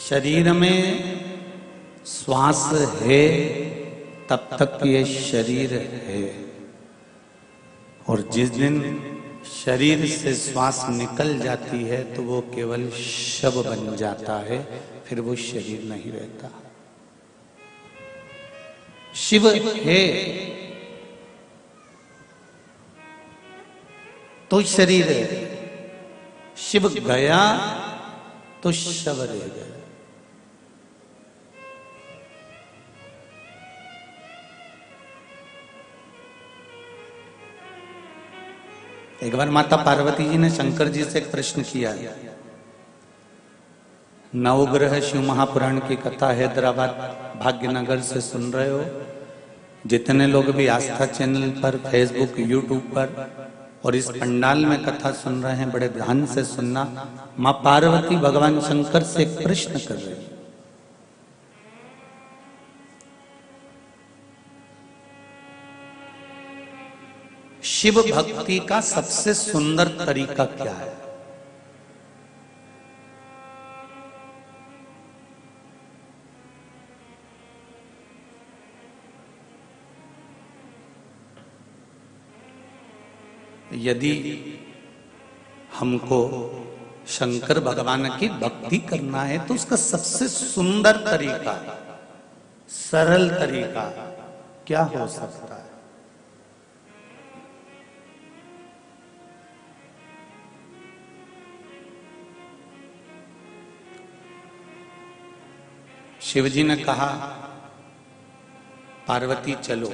शरीर में श्वास है तब तक ये शरीर है, और जिस दिन शरीर से श्वास निकल जाती है तो वो केवल शव बन जाता है, फिर वो शरीर नहीं रहता। शिव है तो शरीर है, शिव गया तो शव रह गया। एक बार माता पार्वती जी ने शंकर जी से एक प्रश्न किया। नवग्रह शिव महापुराण की कथा हैदराबाद भाग्यनगर से सुन रहे हो, जितने लोग भी आस्था चैनल पर, फेसबुक, यूट्यूब पर और इस पंडाल में कथा सुन रहे हैं, बड़े ध्यान से सुनना। मां पार्वती भगवान शंकर से एक प्रश्न कर रही है। शिव भक्ति का सबसे सुंदर तरीका क्या है? यदि हमको शंकर भगवान की भक्ति करना है तो उसका सबसे सुंदर तरीका, सरल तरीका क्या हो सकता है? शिवजी ने कहा, पार्वती चलो।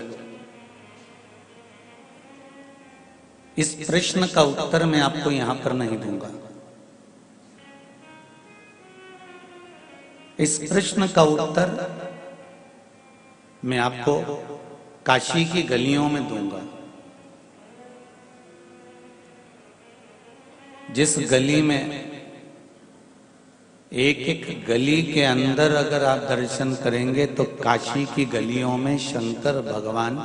इस प्रश्न का उत्तर मैं आपको यहां पर नहीं दूंगा। इस प्रश्न का उत्तर मैं आपको काशी की गलियों में दूंगा। जिस गली में एक एक गली के अंदर अगर आप दर्शन करेंगे तो काशी की गलियों में शंकर भगवान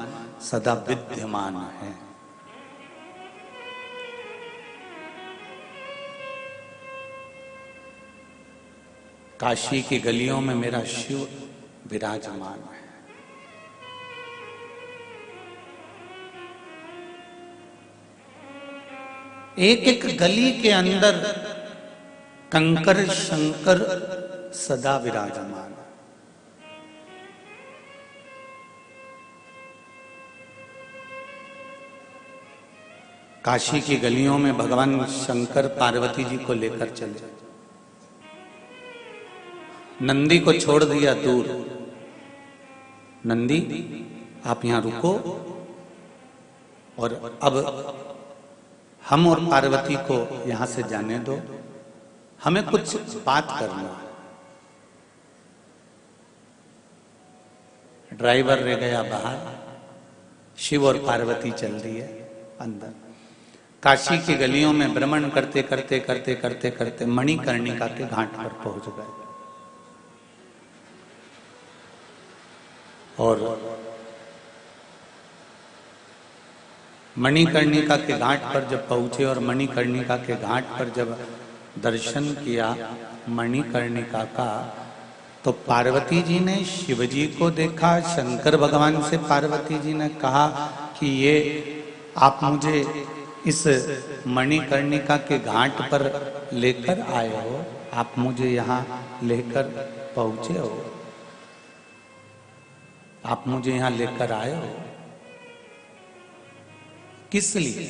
सदा विद्यमान है। काशी की गलियों में मेरा शिव विराजमान है। एक एक गली के अंदर कंकर शंकर सदा विराजमान। काशी की गलियों में भगवान शंकर पार्वती जी को लेकर चले। नंदी को छोड़ दिया दूर। नंदी आप यहां रुको और अब हम और पार्वती को यहां से जाने दो, हमें कुछ बात करना है। ड्राइवर रह गया बाहर, शिव और पार्वती चल रही है अंदर। काशी की गलियों में भ्रमण करते करते करते करते करते मणिकर्णिका के घाट पर पहुंच गए। और मणिकर्णिका के घाट पर जब पहुंचे और मणिकर्णिका के घाट पर जब दर्शन किया मणिकर्णिका का, तो पार्वती जी ने शिव जी को देखा। शंकर भगवान से पार्वती जी ने कहा कि ये आप मुझे इस मणिकर्णिका के घाट पर लेकर आए हो, आप मुझे यहाँ लेकर पहुंचे हो, आप मुझे यहां लेकर आए हो, किस लिए?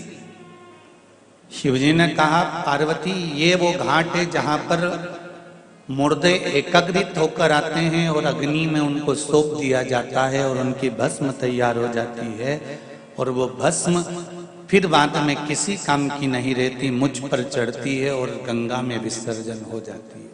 शिवजी ने कहा, पार्वती ये वो घाट है जहां पर मुर्दे एकत्रित होकर आते हैं और अग्नि में उनको सौंप दिया जाता है और उनकी भस्म तैयार हो जाती है, और वो भस्म फिर बाद में किसी काम की नहीं रहती, मुझ पर चढ़ती है और गंगा में विसर्जन हो जाती है।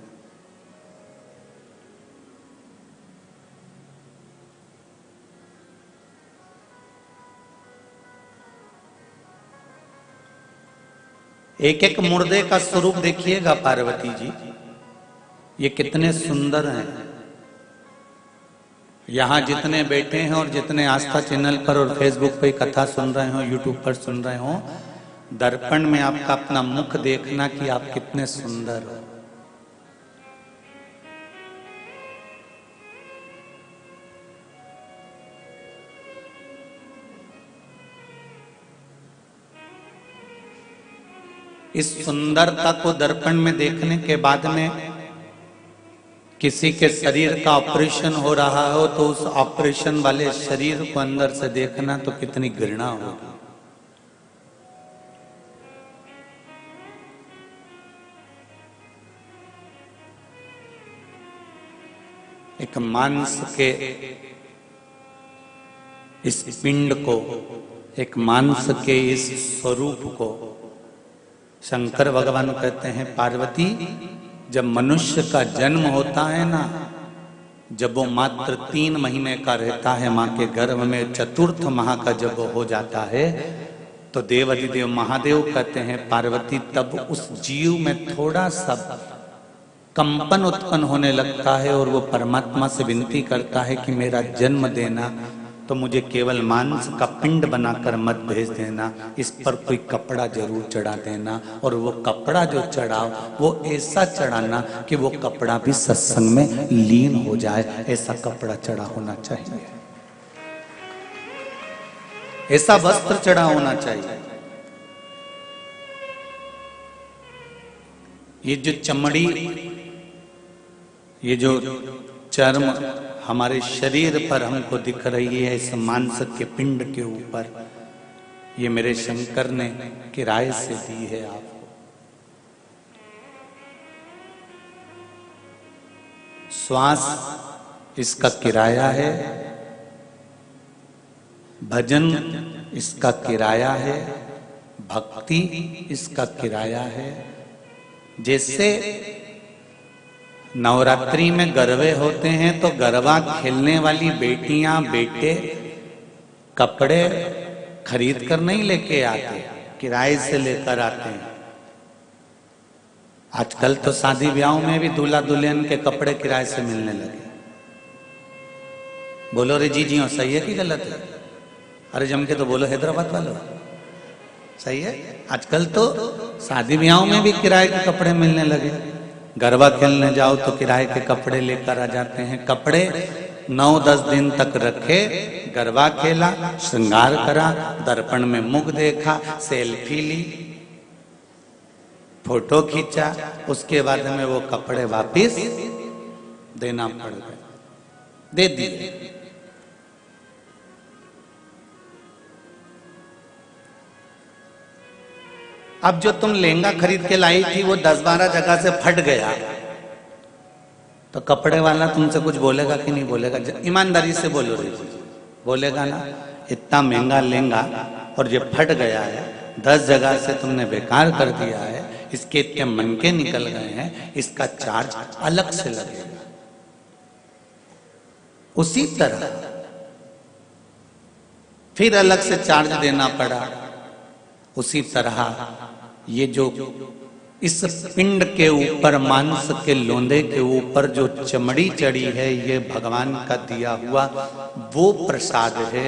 एक एक मुर्दे का स्वरूप देखिएगा पार्वती जी, ये कितने सुंदर हैं। यहाँ जितने बैठे हैं और जितने आस्था चैनल पर और फेसबुक पे कथा सुन रहे हो, यूट्यूब पर सुन रहे हो, दर्पण में आपका अपना मुख देखना कि आप कितने सुंदर हो। इस सुंदरता को दर्पण में देखने के बाद में किसी के शरीर का ऑपरेशन हो रहा हो तो उस ऑपरेशन वाले शरीर को अंदर से देखना तो कितनी घृणा होगी। एक मांस के इस पिंड को, एक मांस के इस स्वरूप को शंकर भगवान कहते हैं पार्वती, जब मनुष्य का जन्म होता है ना, जब वो मात्र 3 महीने का रहता है मां के गर्भ में, चतुर्थ माह का जब वो हो जाता है तो देवाधिदेव महादेव कहते हैं पार्वती, तब उस जीव में थोड़ा सा कंपन उत्पन्न होने लगता है और वो परमात्मा से विनती करता है कि मेरा जन्म देना, तो मुझे केवल मांस का पिंड बनाकर मत भेज देना, इस पर कोई कपड़ा जरूर चढ़ा देना, और वो कपड़ा जो चढ़ाओ वो ऐसा चढ़ाना कि वो कपड़ा भी सत्संग में लीन हो जाए, ऐसा कपड़ा चढ़ा होना चाहिए, ऐसा वस्त्र चढ़ा होना चाहिए। ये जो चमड़ी, ये जो चर्म हमारे शरीर पर हमको दिख रही है, इस मांस के पिंड के ऊपर, ये मेरे शंकर ने किराए से दी है आपको। श्वास इसका किराया है, भजन इसका किराया है, भक्ति इसका किराया है। जैसे नवरात्रि में गरबे होते हैं तो गरबा खेलने वाली बेटियां बेटे कपड़े खरीद कर नहीं लेके आते, किराए से लेकर आते हैं। आजकल तो शादी ब्याहों में भी दूल्हा दुल्हन के कपड़े किराए से मिलने लगे। बोलो रे जी हो, सही है कि गलत है? अरे जम के तो बोलो हैदराबाद वालों, सही है। आजकल तो शादी ब्याहों में भी किराए के कपड़े मिलने लगे। गरबा खेलने जाओ तो किराए के कपड़े लेकर आ जाते हैं। कपड़े 9-10 दिन तक रखे, गरबा खेला, श्रृंगार करा, दर्पण में मुख देखा, सेल्फी ली, फोटो खींचा, उसके बाद में वो कपड़े वापिस देना पड़ गए, दे दिए। अब जो तुम लहंगा खरीद के लाई थी वो 10-12 जगह से फट गया, तो कपड़े वाला तुमसे कुछ बोलेगा कि नहीं बोलेगा? ईमानदारी से बोलो रे, बोलेगा ना? इतना महंगा लहंगा और ये फट गया है, 10 जगह से तुमने बेकार कर दिया है, इसके इतने मनके निकल गए हैं, इसका चार्ज अलग से लगेगा। उसी तरह फिर अलग से चार्ज देना पड़ा। उसी तरह ये जो इस पिंड के ऊपर, मांस के लोंदे के ऊपर जो चमड़ी चढ़ी है, ये भगवान का दिया हुआ वो प्रसाद है,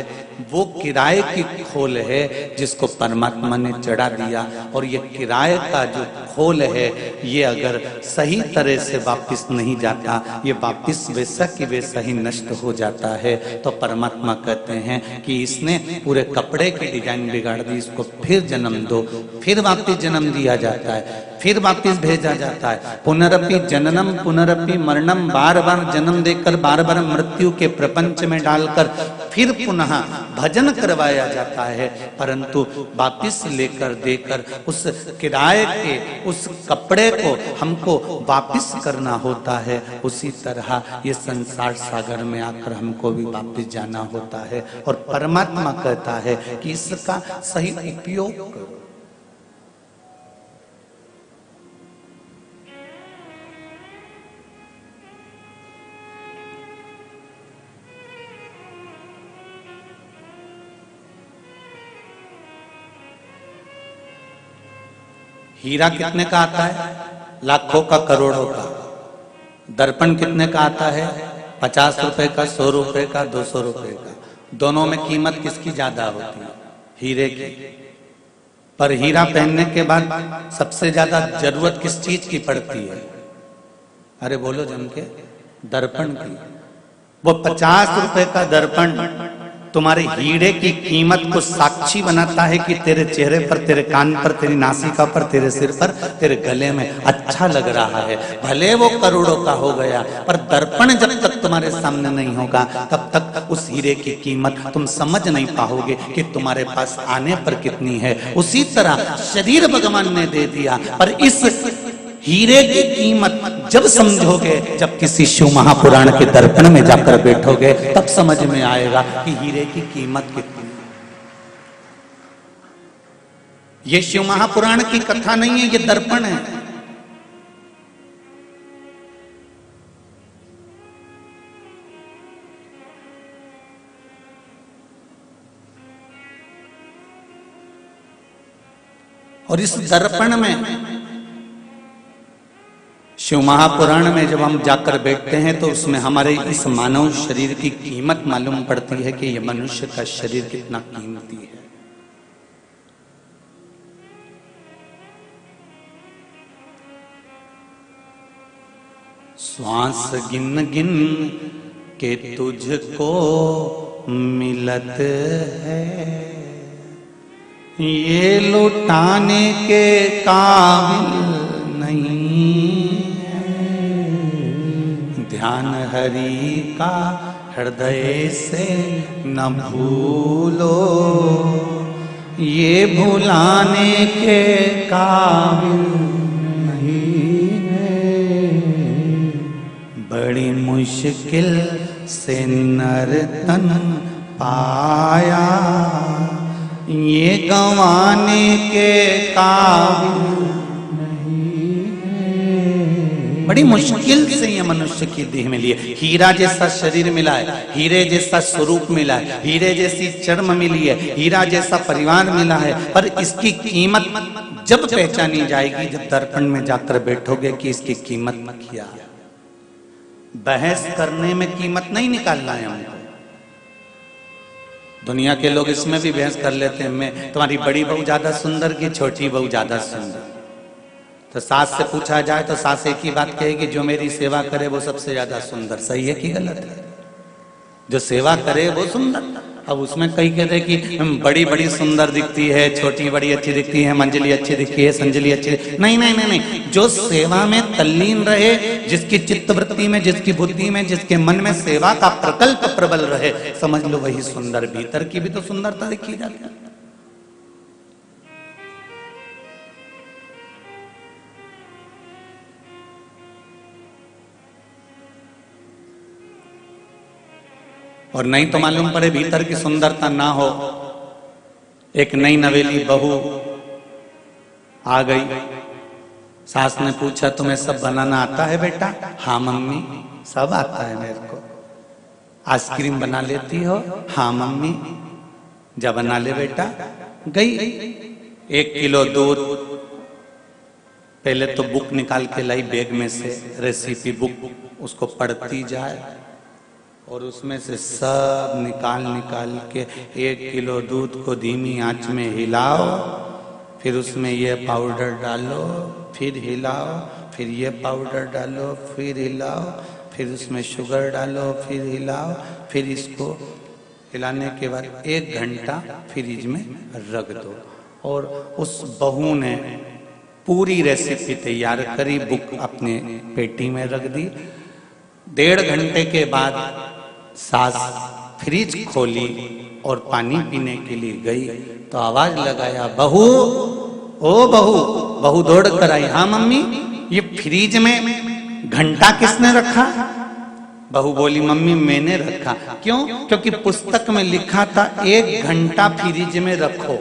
वो किराए की खोल है जिसको परमात्मा ने चढ़ा दिया। और ये किराए का जो खोल है, ये अगर सही तरह से वापस नहीं जाता, ये वापस वैसा कि वैसा ही नष्ट हो जाता है। तो परमात्मा कहते हैं कि इसने पूरे कपड़े की डिजाइन बिगाड़ दी, इसको फिर जन्म दो, फिर वापस जन्म दिया जाता है, फिर वापस भेजा जाता है। पुनरपि जननम पुनरपि मरणम, बार बार जन्म देकर, बार बार मृत्यु के प्रपंच में डालकर फिर पुनः भजन करवाया जाता है। परंतु वापस लेकर देकर उस किराए के उस कपड़े को हमको वापस करना होता है। उसी तरह ये संसार सागर में आकर हमको भी वापस जाना होता है। और परमात्मा कहता है कि इसका सही उपयोग करो। हीरा कितने का आता है? लाखों का, करोड़ों का। दर्पण कितने का आता है? 50 रुपए का, 100 रुपए का, 200 रुपए का। दोनों में कीमत किसकी ज्यादा होती है? हीरे की। पर हीरा पहनने के बाद सबसे ज्यादा जरूरत किस चीज की पड़ती है? अरे बोलो जम के, दर्पण की। वो 50 रुपए का दर्पण तुम्हारे हीरे की कीमत को साक्षी बनाता है कि तेरे चेहरे पर, तेरे कान पर, तेरी नासिका पर, तेरे सिर पर, तेरे गले में अच्छा लग रहा है। भले वो करोड़ों का हो गया, पर दर्पण जब तक तुम्हारे सामने नहीं होगा तब तक उस हीरे की कीमत तुम समझ नहीं पाओगे कि तुम्हारे पास आने पर कितनी है। उसी तरह शरीर भगवान ने दे दिया, पर इस हीरे की कीमत जब समझोगे, जब किसी शिव महापुराण के दर्पण में जाकर बैठोगे, तब समझ में आएगा कि हीरे की कीमत कितनी है। ये शिव महापुराण की कथा नहीं है, ये दर्पण है। और इस दर्पण में, शिव महापुराण में जब हम जाकर बैठते हैं तो उसमें हमारे इस मानव शरीर की कीमत मालूम पड़ती है कि यह मनुष्य का शरीर कितना कीमती है। श्वास गिन गिन के तुझको मिलत है, ये लुटाने के काबिल नहीं है। ध्यान हरि का हृदय से न भूलो, ये भुलाने के काबिल नहीं है। बड़ी मुश्किल से नर्तन पाया, ये गंवाने के काबिल नहीं है। बड़ी मुश्किल से ये मनुष्य की देह में लिए। हीरा जैसा शरीर मिला है, हीरे जैसा स्वरूप मिला है, हीरे जैसी चर्म मिली है, हीरा जैसा परिवार मिला है, पर इसकी कीमत जब पहचानी जाएगी, जब दर्पण में जाकर बैठोगे कि इसकी कीमत क्या है। बहस करने में कीमत नहीं निकालना है हमको। दुनिया के लोग इसमें भी बहस कर लेते हैं, मैं तुम्हारी बड़ी बहू ज्यादा सुंदर कि छोटी बहू ज्यादा सुंदर। तो सास से पूछा जाए तो सास एक ही बात कहेगी, जो मेरी सेवा करे वो सबसे ज्यादा सुंदर। सही है कि गलत है? जो सेवा करे वो सुंदर। अब उसमें कई कहते हैं कि बड़ी बड़ी सुंदर दिखती है, छोटी बड़ी अच्छी दिखती है, मंजली अच्छी दिखती है, संजली अच्छी। नहीं नहीं नहीं नहीं, जो सेवा में तल्लीन रहे, जिसकी चित्तवृत्ति में, जिसकी बुद्धि में, जिसके मन में सेवा का प्रकल्प प्रबल रहे, समझ लो वही सुंदर। भीतर की भी तो सुंदरता दिखी जाती है। और नहीं तो मालूम पड़े भीतर की सुंदरता ना हो। एक नई नवेली बहू आ गई, सास ने पूछा तुम्हें सब बनाना आता है बेटा? हाँ मम्मी सब आता है मेरे को। आइसक्रीम बना लेती हो? हाँ मम्मी। जा बना ले बेटा। गई 1 किलो दूध, पहले तो बुक निकाल के लाई बैग में से, रेसिपी बुक, उसको पढ़ती जाए और उसमें से सब निकाल निकाल के 1 किलो दूध को धीमी आंच में हिलाओ, फिर उसमें ये पाउडर डालो, फिर हिलाओ, फिर ये पाउडर डालो, फिर हिलाओ, फिर उसमें शुगर डालो, फिर हिलाओ, फिर इसको हिलाने के बाद 1 घंटा फ्रिज में रख दो। और उस बहू ने पूरी रेसिपी तैयार करी, बुक अपने पेटी में रख दी। 1.5 घंटे के बाद सास फ्रिज खोली और पानी पीने के लिए गई तो आवाज लगाया, बहू ओ बहू। बहू दौड़ कर आई, हाँ मम्मी। ये फ्रिज में घंटा किसने रखा? बहू बोली, मम्मी मैंने रखा। क्यों? क्योंकि पुस्तक में लिखा था 1 घंटा फ्रिज में रखो।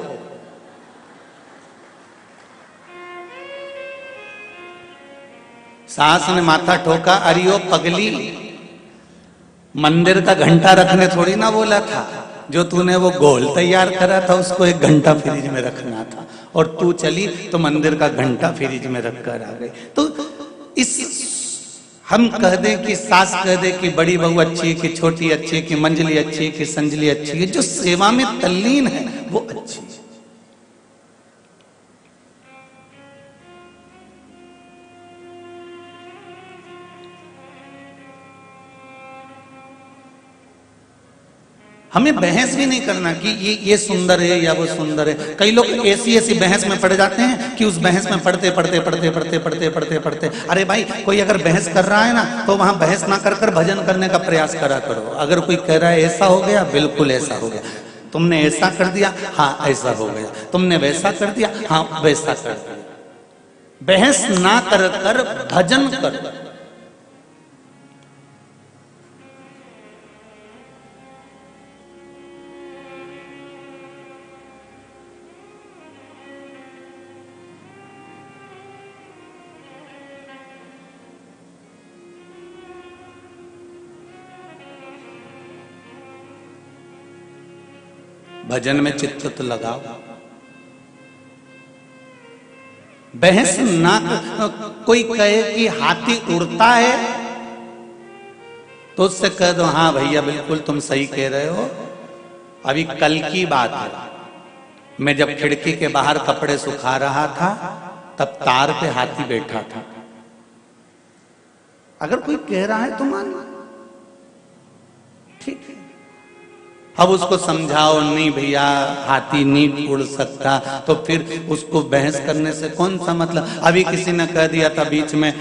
सास ने माथा ठोका, अरे ओ पगली, मंदिर का घंटा रखने थोड़ी ना बोला था। जो तूने वो गोल तैयार करा था उसको 1 घंटा फ्रिज में रखना था, और तू चली तो मंदिर का घंटा फ्रिज में रखकर आ गई। तो इस हम कह दें कि सास कह दे कि बड़ी बहू अच्छी है कि छोटी अच्छी है कि मंजली अच्छी है कि संजली अच्छी है, जो सेवा में तल्लीन है वो अच्छी है। हमें बहस भी नहीं करना कि ये सुंदर है या वो सुंदर है। कई लोग ऐसी ऐसी बहस में पड़ जाते हैं कि उस बहस में पढ़ते पढ़ते पढ़ते पढ़ते पढ़ते पढ़ते पढ़ते अरे भाई, कोई अगर बहस कर रहा है ना तो वहां बहस ना कर कर भजन करने का प्रयास करा करो। अगर कोई कह रहा है ऐसा हो गया, बिल्कुल ऐसा हो गया। तुमने ऐसा कर दिया, हाँ ऐसा हो गया। तुमने वैसा कर दिया, हाँ वैसा कर दिया। बहस ना कर कर भजन करो। भजन में चित्त लगाओ, बहस ना। कोई कहे कि हाथी उड़ता है तो उससे कह दो हाँ भैया बिल्कुल तुम सही कह रहे हो। अभी कल की बात है, मैं जब खिड़की के बाहर कपड़े सुखा रहा था तब तार पे हाथी बैठा था। अगर कोई कह रहा है तो मान लो, ठीक है। अब उसको समझाओ, नहीं भैया हाथी नहीं उड़ सकता, तो फिर उसको बहस करने से कौन सा मतलब। अभी किसी ने कह दिया था बीच में,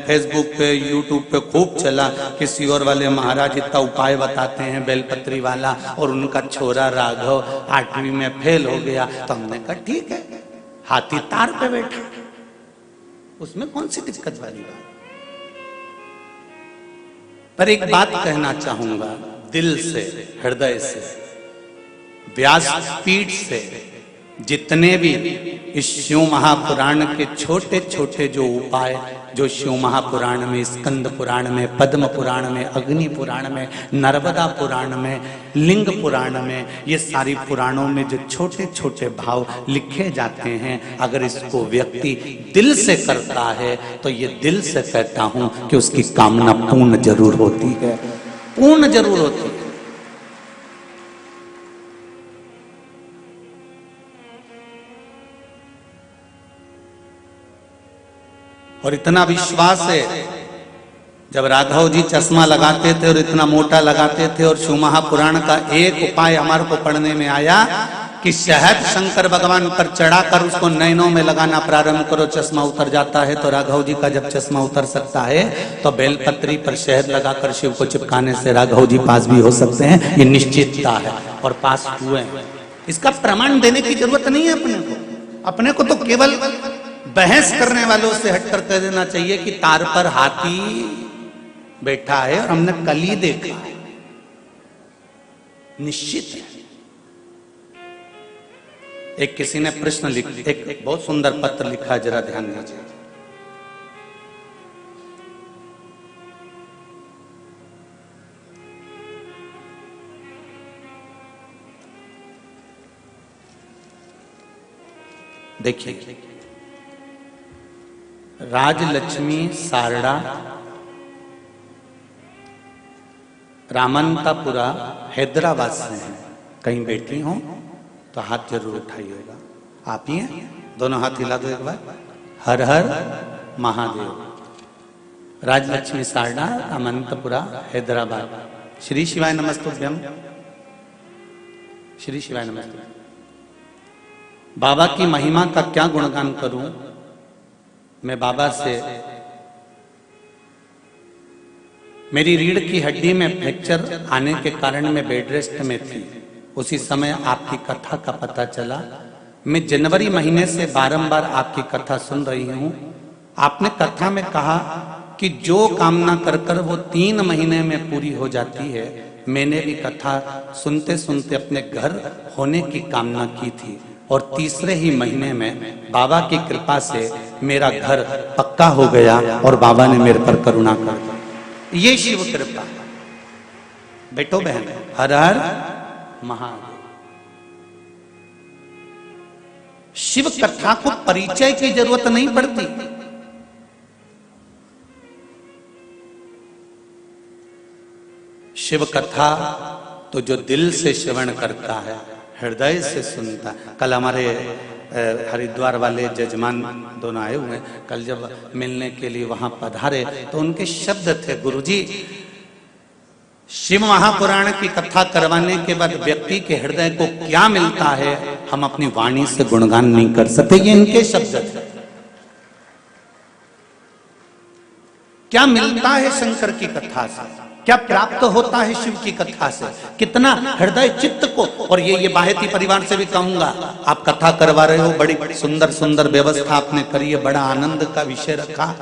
फेसबुक पे यूट्यूब पे खूब चला, किसी और वाले महाराज इतना उपाय बताते हैं बेलपत्री वाला, और उनका छोरा राघव 8वीं में फेल हो गया। तो हमने कहा ठीक है, हाथी तार पे बैठा, उसमें कौन सी दिक्कत वाली बात। पर एक बात कहना चाहूंगा दिल से, हृदय से, व्यासपीठ से, जितने भी इस शिव महापुराण के छोटे छोटे जो उपाय, जो शिव महापुराण में, स्कंद पुराण में, पद्म पुराण में, अग्नि पुराण में, नर्मदा पुराण में, लिंग पुराण में, ये सारी पुराणों में जो छोटे छोटे भाव लिखे जाते हैं, अगर इसको व्यक्ति दिल से करता है तो ये दिल से कहता हूं कि उसकी कामना पूर्ण जरूर होती है, पूर्ण जरूर होती है। और इतना विश्वास है, जब राघव जी चश्मा लगाते थे और इतना मोटा लगाते थे, और शिव महापुराण का एक उपाय हमारे को पढ़ने में आया कि शहद शंकर भगवान पर चढ़ाकर उसको नैनों में लगाना प्रारंभ करो, चश्मा उतर जाता है। तो राघव जी का जब चश्मा उतर सकता है तो बेलपत्री पर शहद लगाकर शिव को चिपकाने से राघव जी पास भी हो सकते हैं, ये निश्चितता है, और पास हुए। इसका प्रमाण देने की जरूरत नहीं है अपने को। अपने को तो केवल बहस करने वालों से हटकर कह देना चाहिए कि तार पर हाथी बैठा है और हमने कल ही देखा है, निश्चित है। एक किसी ने प्रश्न एक बहुत सुंदर पत्र लिखा, जरा ध्यान दीजिए। देखिए, राजलक्ष्मी सारड़ा, रामंतापुरा, हैदराबाद से हैं। कहीं बैठी हो तो हाथ जरूर उठाइएगा। आप ही हैं? दोनों हाथ हिला दो एक बार। हर हर महादेव। राजलक्ष्मी सारड़ा, रामंतपुरा, हैदराबाद। श्री शिवाय नमस्तुभ्यम। श्री शिवाय नमस्तुभ्यम। बाबा की महिमा का क्या गुणगान करूं? मैं बाबा से, मेरी रीढ़ की हड्डी में फ्रैक्चर आने के कारण मैं बेड रेस्ट में थी। उसी समय आपकी कथा का पता चला। मैं जनवरी महीने से बारंबार आपकी कथा सुन रही हूं। आपने कथा में कहा कि जो कामना कर कर वो 3 महीने में पूरी हो जाती है। मैंने भी कथा सुनते सुनते अपने घर होने की कामना की थी, और तीसरे ही महीने में बाबा की कृपा से मेरा घर पक्का हो गया और बाबा ने मेरे पर करुणा कर दी। ये शिव कृपा। बेटो बहन, हर हर महादेव। शिव कथा को परिचय की जरूरत नहीं पड़ती। शिव कथा तो जो दिल से श्रवण करता है, हृदय से सुनता। कल हमारे हरिद्वार वाले जजमान दोनों आए हुए हैं। कल जब मिलने के लिए वहां पधारे तो उनके शब्द थे, गुरुजी शिव महापुराण की कथा करवाने के बाद व्यक्ति के हृदय को क्या मिलता है, हम अपनी वाणी से गुणगान नहीं कर सकते। ये इनके शब्द थे। क्या मिलता है शंकर की कथा से, क्या प्राप्त होता है शिव की कथा से, कितना हृदय चित्त को। और ये बाहेती परिवार से भी कहूंगा, आप कथा करवा रहे हो, बड़ी सुंदर सुंदर व्यवस्था आपने करी है, बड़ा आनंद का विषय रखा,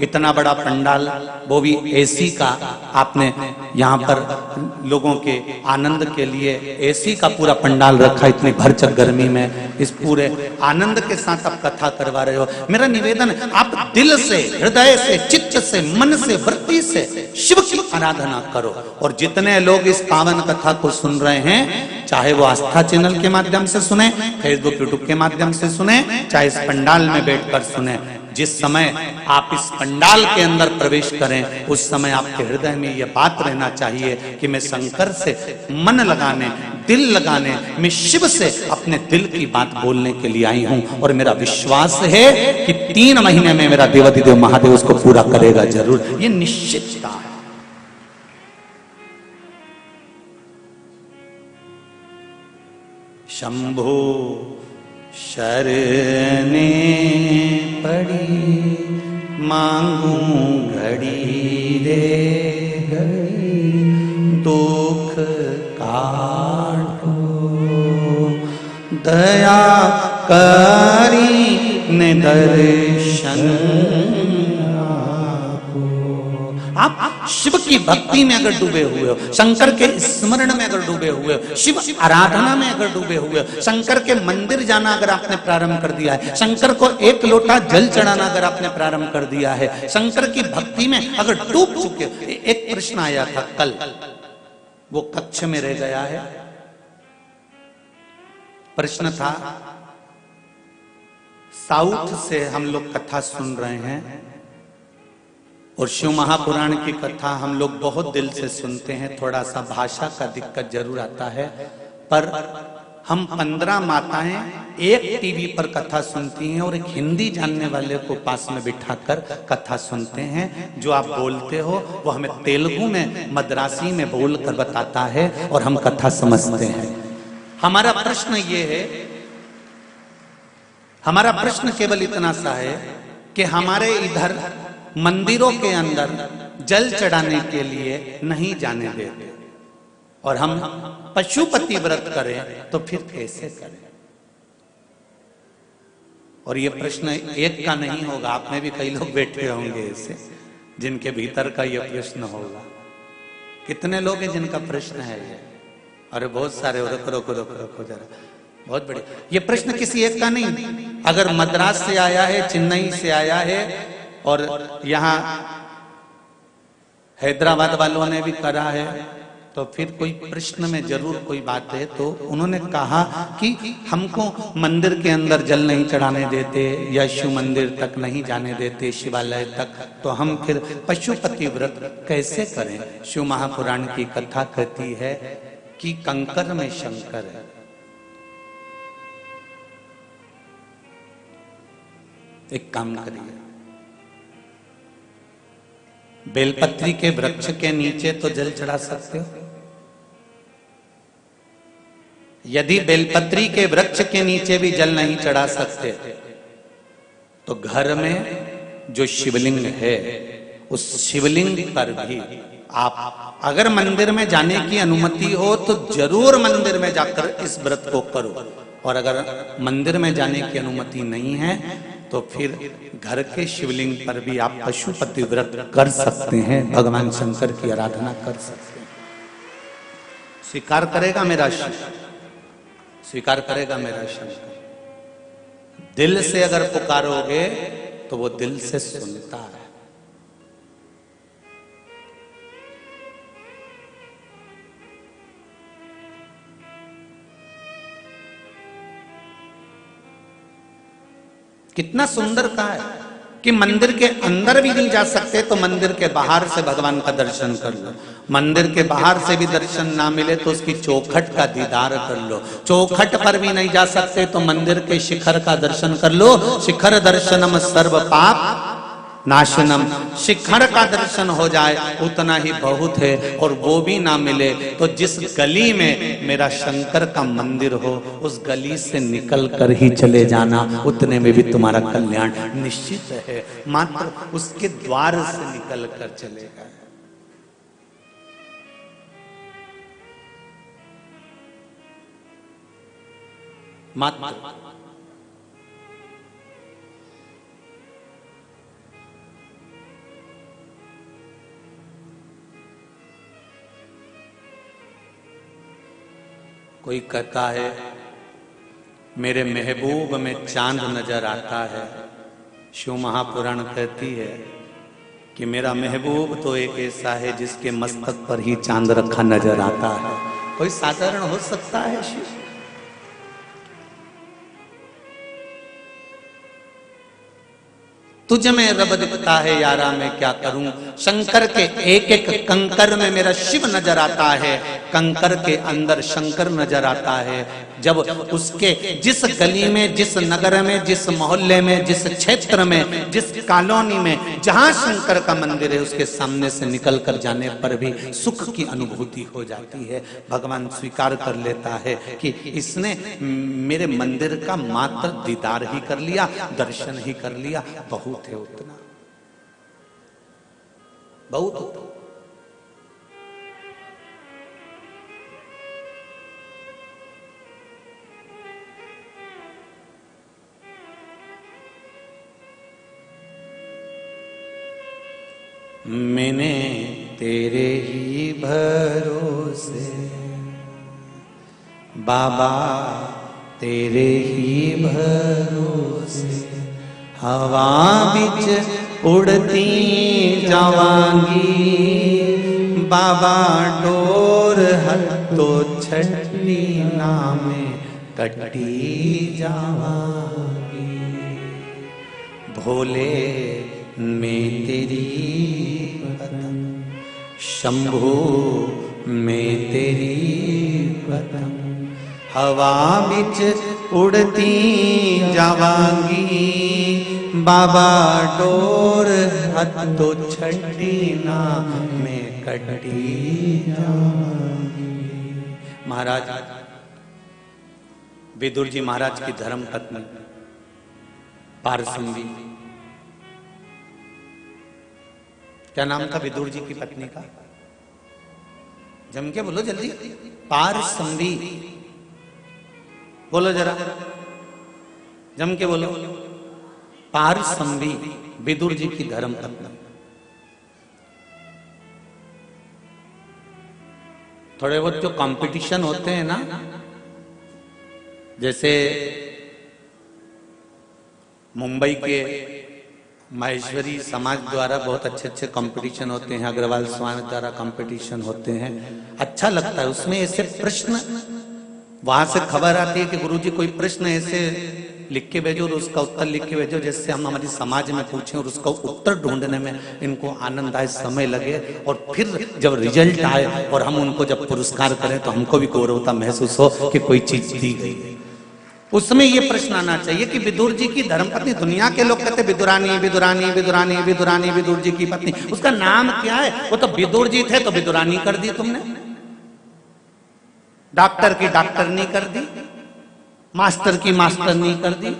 इतना बड़ा पंडाल, वो भी एसी का आपने यहाँ पर लोगों के आनंद के लिए एसी का पूरा पंडाल रखा, इतनी भरचक गर्मी में इस पूरे आनंद के साथ आप कथा करवा रहे हो। मेरा निवेदन, आप दिल से, हृदय से, चित्त से, मन से, वृत्ति से शिव की आराधना करो। और जितने लोग इस पावन कथा को सुन रहे हैं, चाहे वो आस्था चैनल के माध्यम से सुने, फेसबुक यूट्यूब के माध्यम से सुने, चाहे इस पंडाल में बैठकर सुने, जिस समय आप इस पंडाल के अंदर प्रवेश करें, उस समय आपके हृदय में यह बात रहना चाहिए कि मैं शंकर से मन लगाने, दिल लगाने, मैं शिव से अपने दिल की बात बोलने के लिए आई हूं। और मेरा विश्वास है कि 3 महीने में मेरा देवाधिदेव महादेव उसको पूरा करेगा जरूर, ये निश्चितता है। शंभो शरणे पड़ी, मांगू घड़ी दे घड़ी, दुख काटो, दया करी ने दर्शन। आप शिव की भक्ति में अगर डूबे हुए हो, शंकर के स्मरण में अगर डूबे हुए हो, शिव आराधना में अगर डूबे हुए हो, शंकर के मंदिर जाना अगर आपने प्रारंभ कर दिया है, शंकर को 1 लोटा जल चढ़ाना अगर आपने प्रारंभ कर दिया है, शंकर की भक्ति में अगर डूब चुके हो। एक प्रश्न आया था कल, वो कक्ष में रह गया है। प्रश्न था, साउथ से हम लोग कथा सुन रहे हैं और शिव महापुराण की कथा हम लोग बहुत दिल से सुनते हैं, थोड़ा सा भाषा का दिक्कत जरूर आता है, पर हम 15 माताएं एक टीवी पर कथा सुनती हैं और एक हिंदी जानने वाले को पास में बिठाकर कथा सुनते हैं। जो आप बोलते हो वो हमें तेलुगु में, मद्रासी में बोलकर बताता है और हम कथा समझते हैं। हमारा प्रश्न ये है, हमारा प्रश्न केवल इतना सा है कि हमारे इधर मंदिरों के अंदर जल चढ़ाने के लिए नहीं जाने देते, और हम पशुपति व्रत करें तो फिर कैसे करें। और ये प्रश्न एक का नहीं होगा, आप में भी कई लोग बैठे होंगे ऐसे जिनके भीतर का ये प्रश्न होगा। कितने लोग हैं जिनका प्रश्न है ये? अरे बहुत सारे। रोको जरा, बहुत बढ़िया। ये प्रश्न किसी एक का नहीं, अगर मद्रास से आया है, चेन्नई से आया है और यहाँ हैदराबाद वालों ने भी करा है, तो फिर कोई प्रश्न में जरूर कोई बात है। तो उन्होंने कहा कि हमको मंदिर के अंदर जल नहीं चढ़ाने देते या शिव मंदिर तक नहीं जाने देते, शिवालय तक, तो हम फिर पशुपति व्रत कैसे करें। शिव महापुराण की कथा कहती है कि कंकर में शंकर है। एक काम करिए, बेलपत्री के वृक्ष के नीचे तो जल चढ़ा सकते हो। यदि बेलपत्री के वृक्ष के नीचे भी जल नहीं चढ़ा सकते, तो घर में जो शिवलिंग है उस शिवलिंग पर भी आप, अगर मंदिर में जाने की अनुमति हो तो जरूर मंदिर में जाकर इस व्रत को करो, और अगर मंदिर में जाने की अनुमति नहीं है तो फिर घर के शिवलिंग पर भी आप पशुपति व्रत कर सकते हैं, भगवान शंकर की आराधना कर सकते हैं। स्वीकार करेगा मेरा शिव, स्वीकार करेगा मेरा शंकर। दिल से अगर पुकारोगे तो वो दिल से सुनता है। कितना सुंदर कहा है कि मंदिर के अंदर भी नहीं जा सकते तो मंदिर के बाहर से भगवान का दर्शन कर लो। मंदिर के बाहर से भी दर्शन ना मिले तो उसकी चौखट का दीदार कर लो। चौखट पर भी नहीं जा सकते तो मंदिर के शिखर का दर्शन कर लो। शिखर दर्शनम सर्व पाप नाशनम, शिखर का दर्शन हो जाए उतना ही बहुत है, और वो भी ना मिले तो जिस गली में मेरा शंकर का मंदिर हो उस गली से निकल कर ही चले जाना, उतने में भी तुम्हारा कल्याण निश्चित है। मात्र उसके द्वार से निकल कर चलेगा। मात्र कोई कहता है मेरे महबूब में चांद नजर आता है, शिव महापुराण कहती है कि मेरा महबूब तो एक ऐसा है जिसके मस्तक पर ही चांद रखा नजर आता है। कोई साधारण हो सकता है शिव? तुझ में रब दिखता है यारा मैं क्या करूं, शंकर के एक एक कंकर में मेरा शिव नजर आता है, कंकर के अंदर शंकर नजर आता है। जब उसके जिस गली में, जिस नगर में, जिस मोहल्ले में, जिस क्षेत्र में, जिस कॉलोनी में जहां शंकर का मंदिर है उसके सामने से निकल कर जाने पर भी सुख की अनुभूति हो जाती है। भगवान स्वीकार कर लेता है कि इसने मेरे मंदिर का मात्र दीदार ही कर लिया, दर्शन ही कर लिया, बहुत है उतना, बहुत। मैंने तेरे ही भरोसे बाबा, तेरे ही भरोसे हवा बिच उड़ती जावांगी, बाबा डोर हत्तो छठी नामे कटी जावांगी। भोले मैं तेरी पतंग, शंभू मैं तेरी पतंग, हवा बिच उड़ती जावांगी, बाबा डोर हत्तो छठी ना मैं कटी जावांगी। महाराज विदुर जी महाराज की धर्म पत्नी पारसंवी, क्या नाम था विदुर जी की पत्नी का? जम के बोलो जल्दी। पारसंवी बोलो जरा, जम के बोलो। पारसंवी विदुर जी की धर्म पत्नी। थोड़े बहुत जो कंपटीशन होते हैं ना, जैसे मुंबई के माहेश्वरी समाज द्वारा बहुत अच्छे अच्छे कंपटीशन होते हैं, अग्रवाल समाज द्वारा कंपटीशन होते हैं, अच्छा लगता है। उसमें ऐसे प्रश्न, वहां से खबर आती है कि गुरुजी कोई प्रश्न ऐसे लिख के भेजो और उसका उत्तर लिख के भेजो जैसे हम हमारी समाज में पूछें, और उसका उत्तर ढूंढने में इनको आनंद आए, समय लगे, और फिर जब रिजल्ट आए और हम उनको जब पुरस्कार करें तो हमको भी गौरवता महसूस हो कि कोई चीज दी गई। उसमें ये प्रश्न आना चाहिए कि विदुर जी की धर्मपत्नी, दुनिया के लोग कहते विदुरानी विदुरानी विदुरानी विदुरानी विदुर जी की पत्नी, उसका नाम क्या है? वो तो विदुर जी थे तो विदुरानी कर दी तुमने, डॉक्टर की डॉक्टरनी कर दी, मास्टर की मास्टरनी कर दी।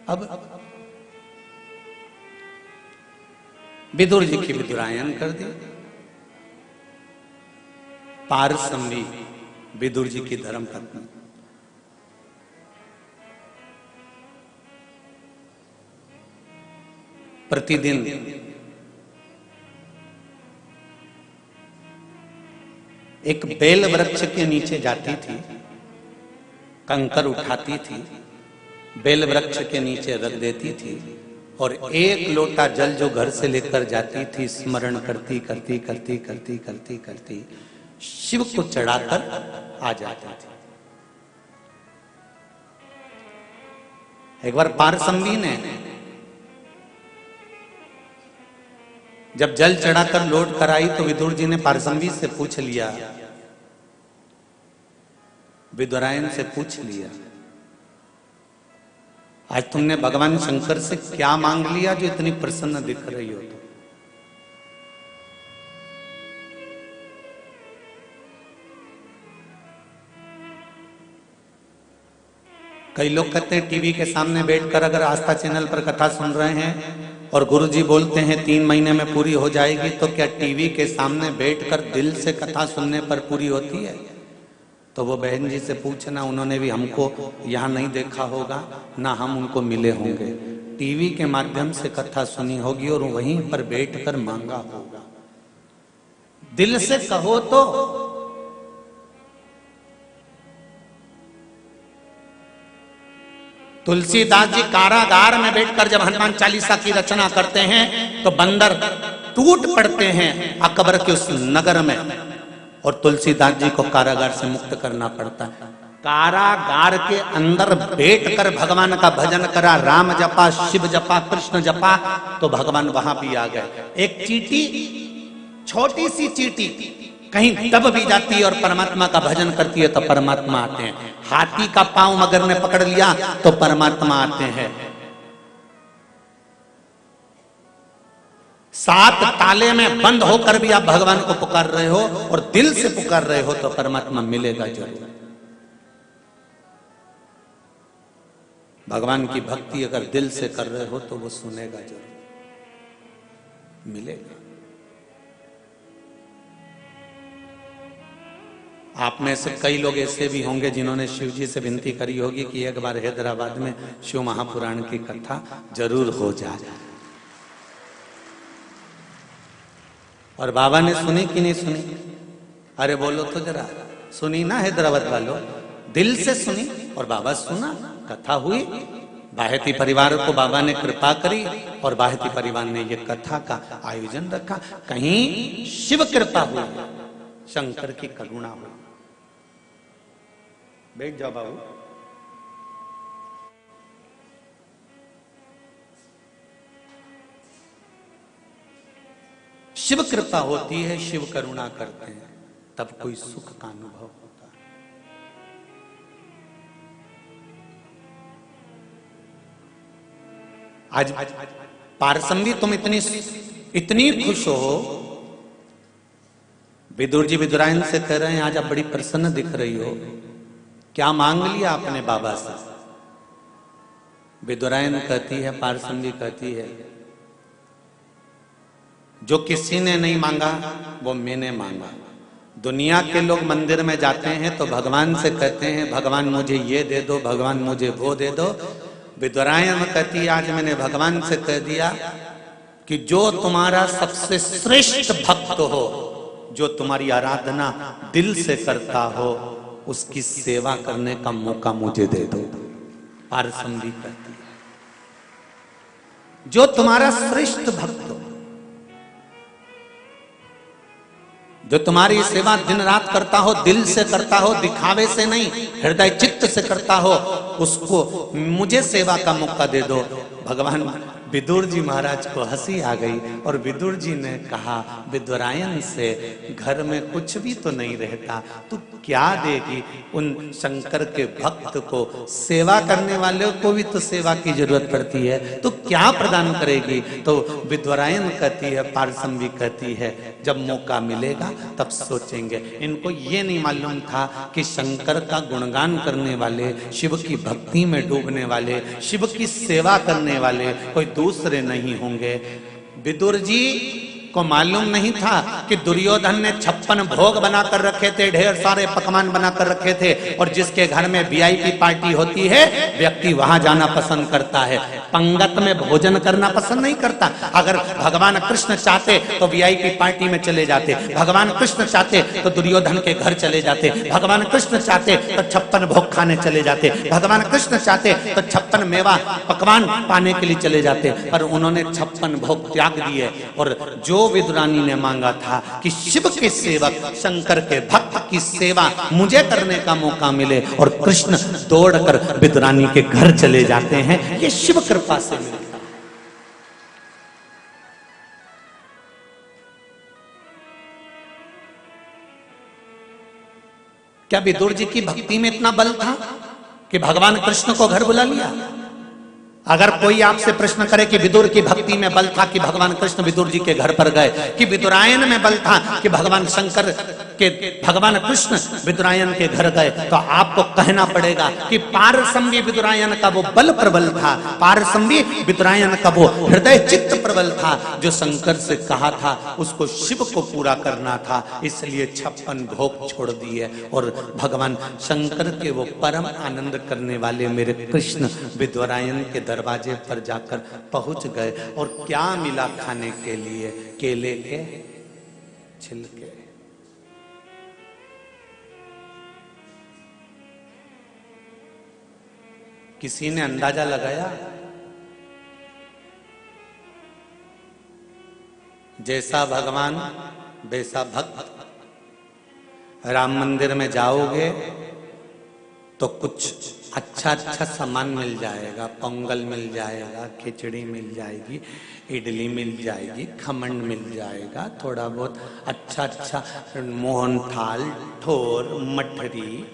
अब विदुर जी की विदुरायन कर दी, पारसंवी विदुर जी की धर्म पत्नी। प्रतिदिन एक बेल वृक्ष के नीचे जाती थी, कंकर उठाती थी, बेल वृक्ष के नीचे रख देती थी, और एक लोटा जल जो घर से लेकर जाती थी स्मरण करती करती करती करती करती करती शिव को चढ़ाकर आ जाती थी। एक बार पारसंवी ने जब जल चढ़ाकर लौट कर आई तो विदुर जी ने पारसंवी से पूछ लिया, विदुरायन से पूछ लिया, आज तुमने भगवान शंकर से क्या मांग लिया जो इतनी प्रसन्न दिख रही हो? तो कई लोग कहते हैं टीवी के सामने बैठकर अगर आस्था चैनल पर कथा सुन रहे हैं और गुरुजी बोलते हैं 3 महीने में पूरी हो जाएगी, तो क्या टीवी के सामने बैठकर दिल से कथा सुनने पर पूरी होती है? तो वो बहन जी से पूछना, उन्होंने भी हमको यहाँ नहीं देखा होगा, ना हम उनको मिले होंगे। टीवी के माध्यम से कथा सुनी होगी और वहीं पर बैठकर मांगा होगा। दिल से कहो तो तुलसीदास जी कारागार में बैठकर जब हनुमान चालीसा की रचना करते हैं तो बंदर टूट पड़ते हैं अकबर के उस नगर में, और तुलसीदास जी को कारागार से मुक्त करना पड़ता है। कारागार के अंदर बैठकर भगवान का भजन करा, राम जपा, शिव जपा, कृष्ण जपा, तो भगवान वहां भी आ गए। एक चींटी, छोटी सी चींटी कहीं दब भी जाती है और परमात्मा का भजन करती है तो परमात्मा आते हैं। हाथी का पांव मगर ने पकड़ लिया तो परमात्मा आते हैं। 7 ताले में बंद होकर भी आप भगवान को पुकार रहे हो और दिल से पुकार रहे हो तो परमात्मा मिलेगा जरूर। भगवान की भक्ति अगर दिल से कर रहे हो तो वो सुनेगा जरूर, मिलेगा। आप में से कई लोग ऐसे भी होंगे जिन्होंने शिव जी से विनती करी होगी कि एक बार हैदराबाद में शिव महापुराण की कथा जरूर हो जाए। और बाबा ने सुनी कि नहीं सुनी? अरे बोलो तो जरा, सुनी ना हैदराबाद वालों? दिल से सुनी और बाबा सुना, कथा हुई। बाहेती परिवार को बाबा ने कृपा करी और बाहेती परिवार ने ये कथा का आयोजन रखा। कहीं शिव कृपा हुई, शंकर की करुणा हुई। बैठ जाओ बाबू। शिव कृपा होती है, शिव करुणा करते हैं, तब कोई सुख का अनुभव होता है। आज पारसंवी तुम इतनी खुश हो, विदुर जी विदुरायन से कह रहे हैं आज आप बड़ी प्रसन्न दिख रही हो, क्या मांग लिया आपने बाबा से? विदुरायन कहती है, पारसंवी कहती है, जो किसी ने नहीं मांगा वो मैंने मांगा। दुनिया के लोग मंदिर में जाते हैं तो भगवान से कहते हैं भगवान मुझे ये दे दो, भगवान मुझे वो दे दो। विदुरायन कहती है आज मैंने भगवान से कह दिया कि जो तुम्हारा सबसे श्रेष्ठ भक्त हो, जो तुम्हारी आराधना दिल से करता हो, उसकी सेवा करने का मौका मुझे दे दो। पारसंवी कहती है जो तुम्हारा श्रेष्ठ भक्त हो, जो तुम्हारी सेवा दिन रात करता हो, दिल से करता हो, दिखावे से नहीं, हृदय चित्त से करता हो, उसको मुझे सेवा का मौका दे दो। भगवान विदुर जी महाराज को हंसी आ गई और विदुर जी ने कहा विदुरायन से, घर में कुछ भी तो नहीं रहता, तू क्या देगी उन शंकर के भक्त को? सेवा करने वाले को भी तो सेवा की जरूरत पड़ती है, तो क्या प्रदान करेगी? तो विदुरायन कहती है, पारसंवी कहती है जब मौका मिलेगा तब सोचेंगे। इनको ये नहीं मालूम था कि शंकर का गुणगान करने वाले, शिव की भक्ति में डूबने वाले, शिव की सेवा करने वाले कोई दूसरे नहीं होंगे। विदुर जी को मालूम नहीं था कि दुर्योधन ने 56 भोग बनाकर रखे थे, ढेर सारे पकवान बनाकर रखे थे, और जिसके घर में वीआईपी पार्टी होती है व्यक्ति वहां जाना पसंद करता है, पंगत में भोजन करना पसंद नहीं करता। अगर भगवान कृष्ण चाहते तो वीआईपी पार्टी में चले जाते, भगवान कृष्ण चाहते तो दुर्योधन के घर चले जाते, भगवान कृष्ण चाहते तो 56 भोग खाने चले जाते, भगवान कृष्ण चाहते तो 56 मेवा पकवान पाने के लिए चले जाते। पर उन्होंने 56 भोग त्याग दिए और जो विदुरानी ने मांगा था कि शिव के सेवक, शंकर के भक्त की सेवा मुझे करने का मौका मिले, और कृष्ण दौड़कर विदुरानी के घर चले जाते हैं, ये शिव कृपा से मिलता है। क्या विदुर जी की भक्ति में इतना बल था कि भगवान कृष्ण को घर बुला लिया? अगर कोई आपसे प्रश्न करे कि विदुर की भक्ति में बल था कि भगवान कृष्ण विदुर जी के घर पर गए, कि विदुरायन में बल था कि भगवान शंकर के भगवान कृष्ण विदुरायन के घर गए, तो आपको कहना पड़ेगा कि पारसंवी विदुरायन का वो बल प्रबल था, पारसंवी विदुरायन का वो हृदय चित्त प्रबल था, जो शंकर से कहा था उसको शिव को पूरा करना था, इसलिए 56 भोग छोड़ दिए और भगवान शंकर के वो परम आनंद करने वाले मेरे कृष्ण विदुरायन के दरवाजे पर जाकर पहुंच गए। और क्या मिला खाने के लिए? केले के छिलके। किसी ने अंदाजा लगाया? जैसा भगवान वैसा भक्त। राम मंदिर में जाओगे तो कुछ अच्छा अच्छा सामान मिल जाएगा, पोंगल मिल जाएगा, खिचड़ी मिल जाएगी, इडली मिल जाएगी, खमन मिल जाएगा, थोड़ा बहुत अच्छा अच्छा मोहन थाल, ठोर, मठरी,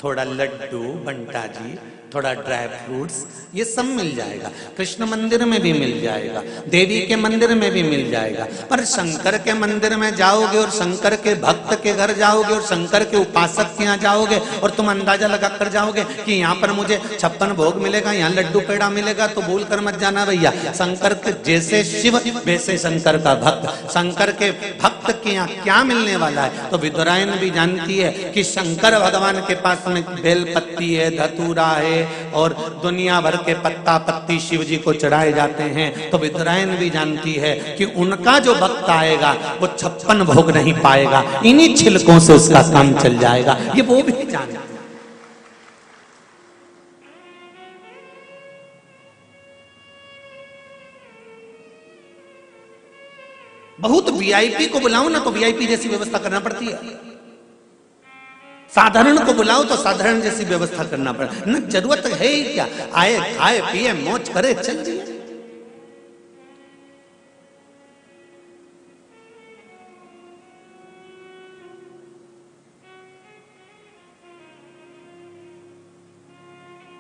थोड़ा लड्डू, बंटा जी, थोड़ा ड्राई फ्रूट्स, ये सब मिल जाएगा। कृष्ण मंदिर में भी मिल जाएगा, देवी के मंदिर में भी मिल जाएगा, पर शंकर के मंदिर में जाओगे और शंकर के भक्त के घर जाओगे और शंकर के उपासक के यहाँ जाओगे और तुम अंदाजा लगा कर जाओगे कि यहाँ पर मुझे 56 भोग मिलेगा, यहाँ लड्डू पेड़ा मिलेगा, तो भूल कर मत जाना भैया। शंकर के जैसे शिव वैसे शंकर का भक्त, शंकर के भक्त के यहाँ क्या मिलने वाला है? तो विदुरायन भी जानती है कि शंकर भगवान के पास में बेल पत्ती है, धतूरा है और दुनिया भर के पत्ता पत्ती शिव जी को चढ़ाए जाते हैं। तो विदुरायन भी जानती है कि उनका जो भक्त आएगा वो 56 भोग नहीं पाएगा, इन्हीं छिलकों से उसका काम चल जाएगा, ये वो भी जानती है। बहुत वीआईपी को बुलाओ ना तो वीआईपी जैसी व्यवस्था करना पड़ती है, साधारण को बुलाओ तो साधारण जैसी व्यवस्था करना पड़े न। जरूरत है ही क्या? आए खाए पिए मौज करे चल दिए।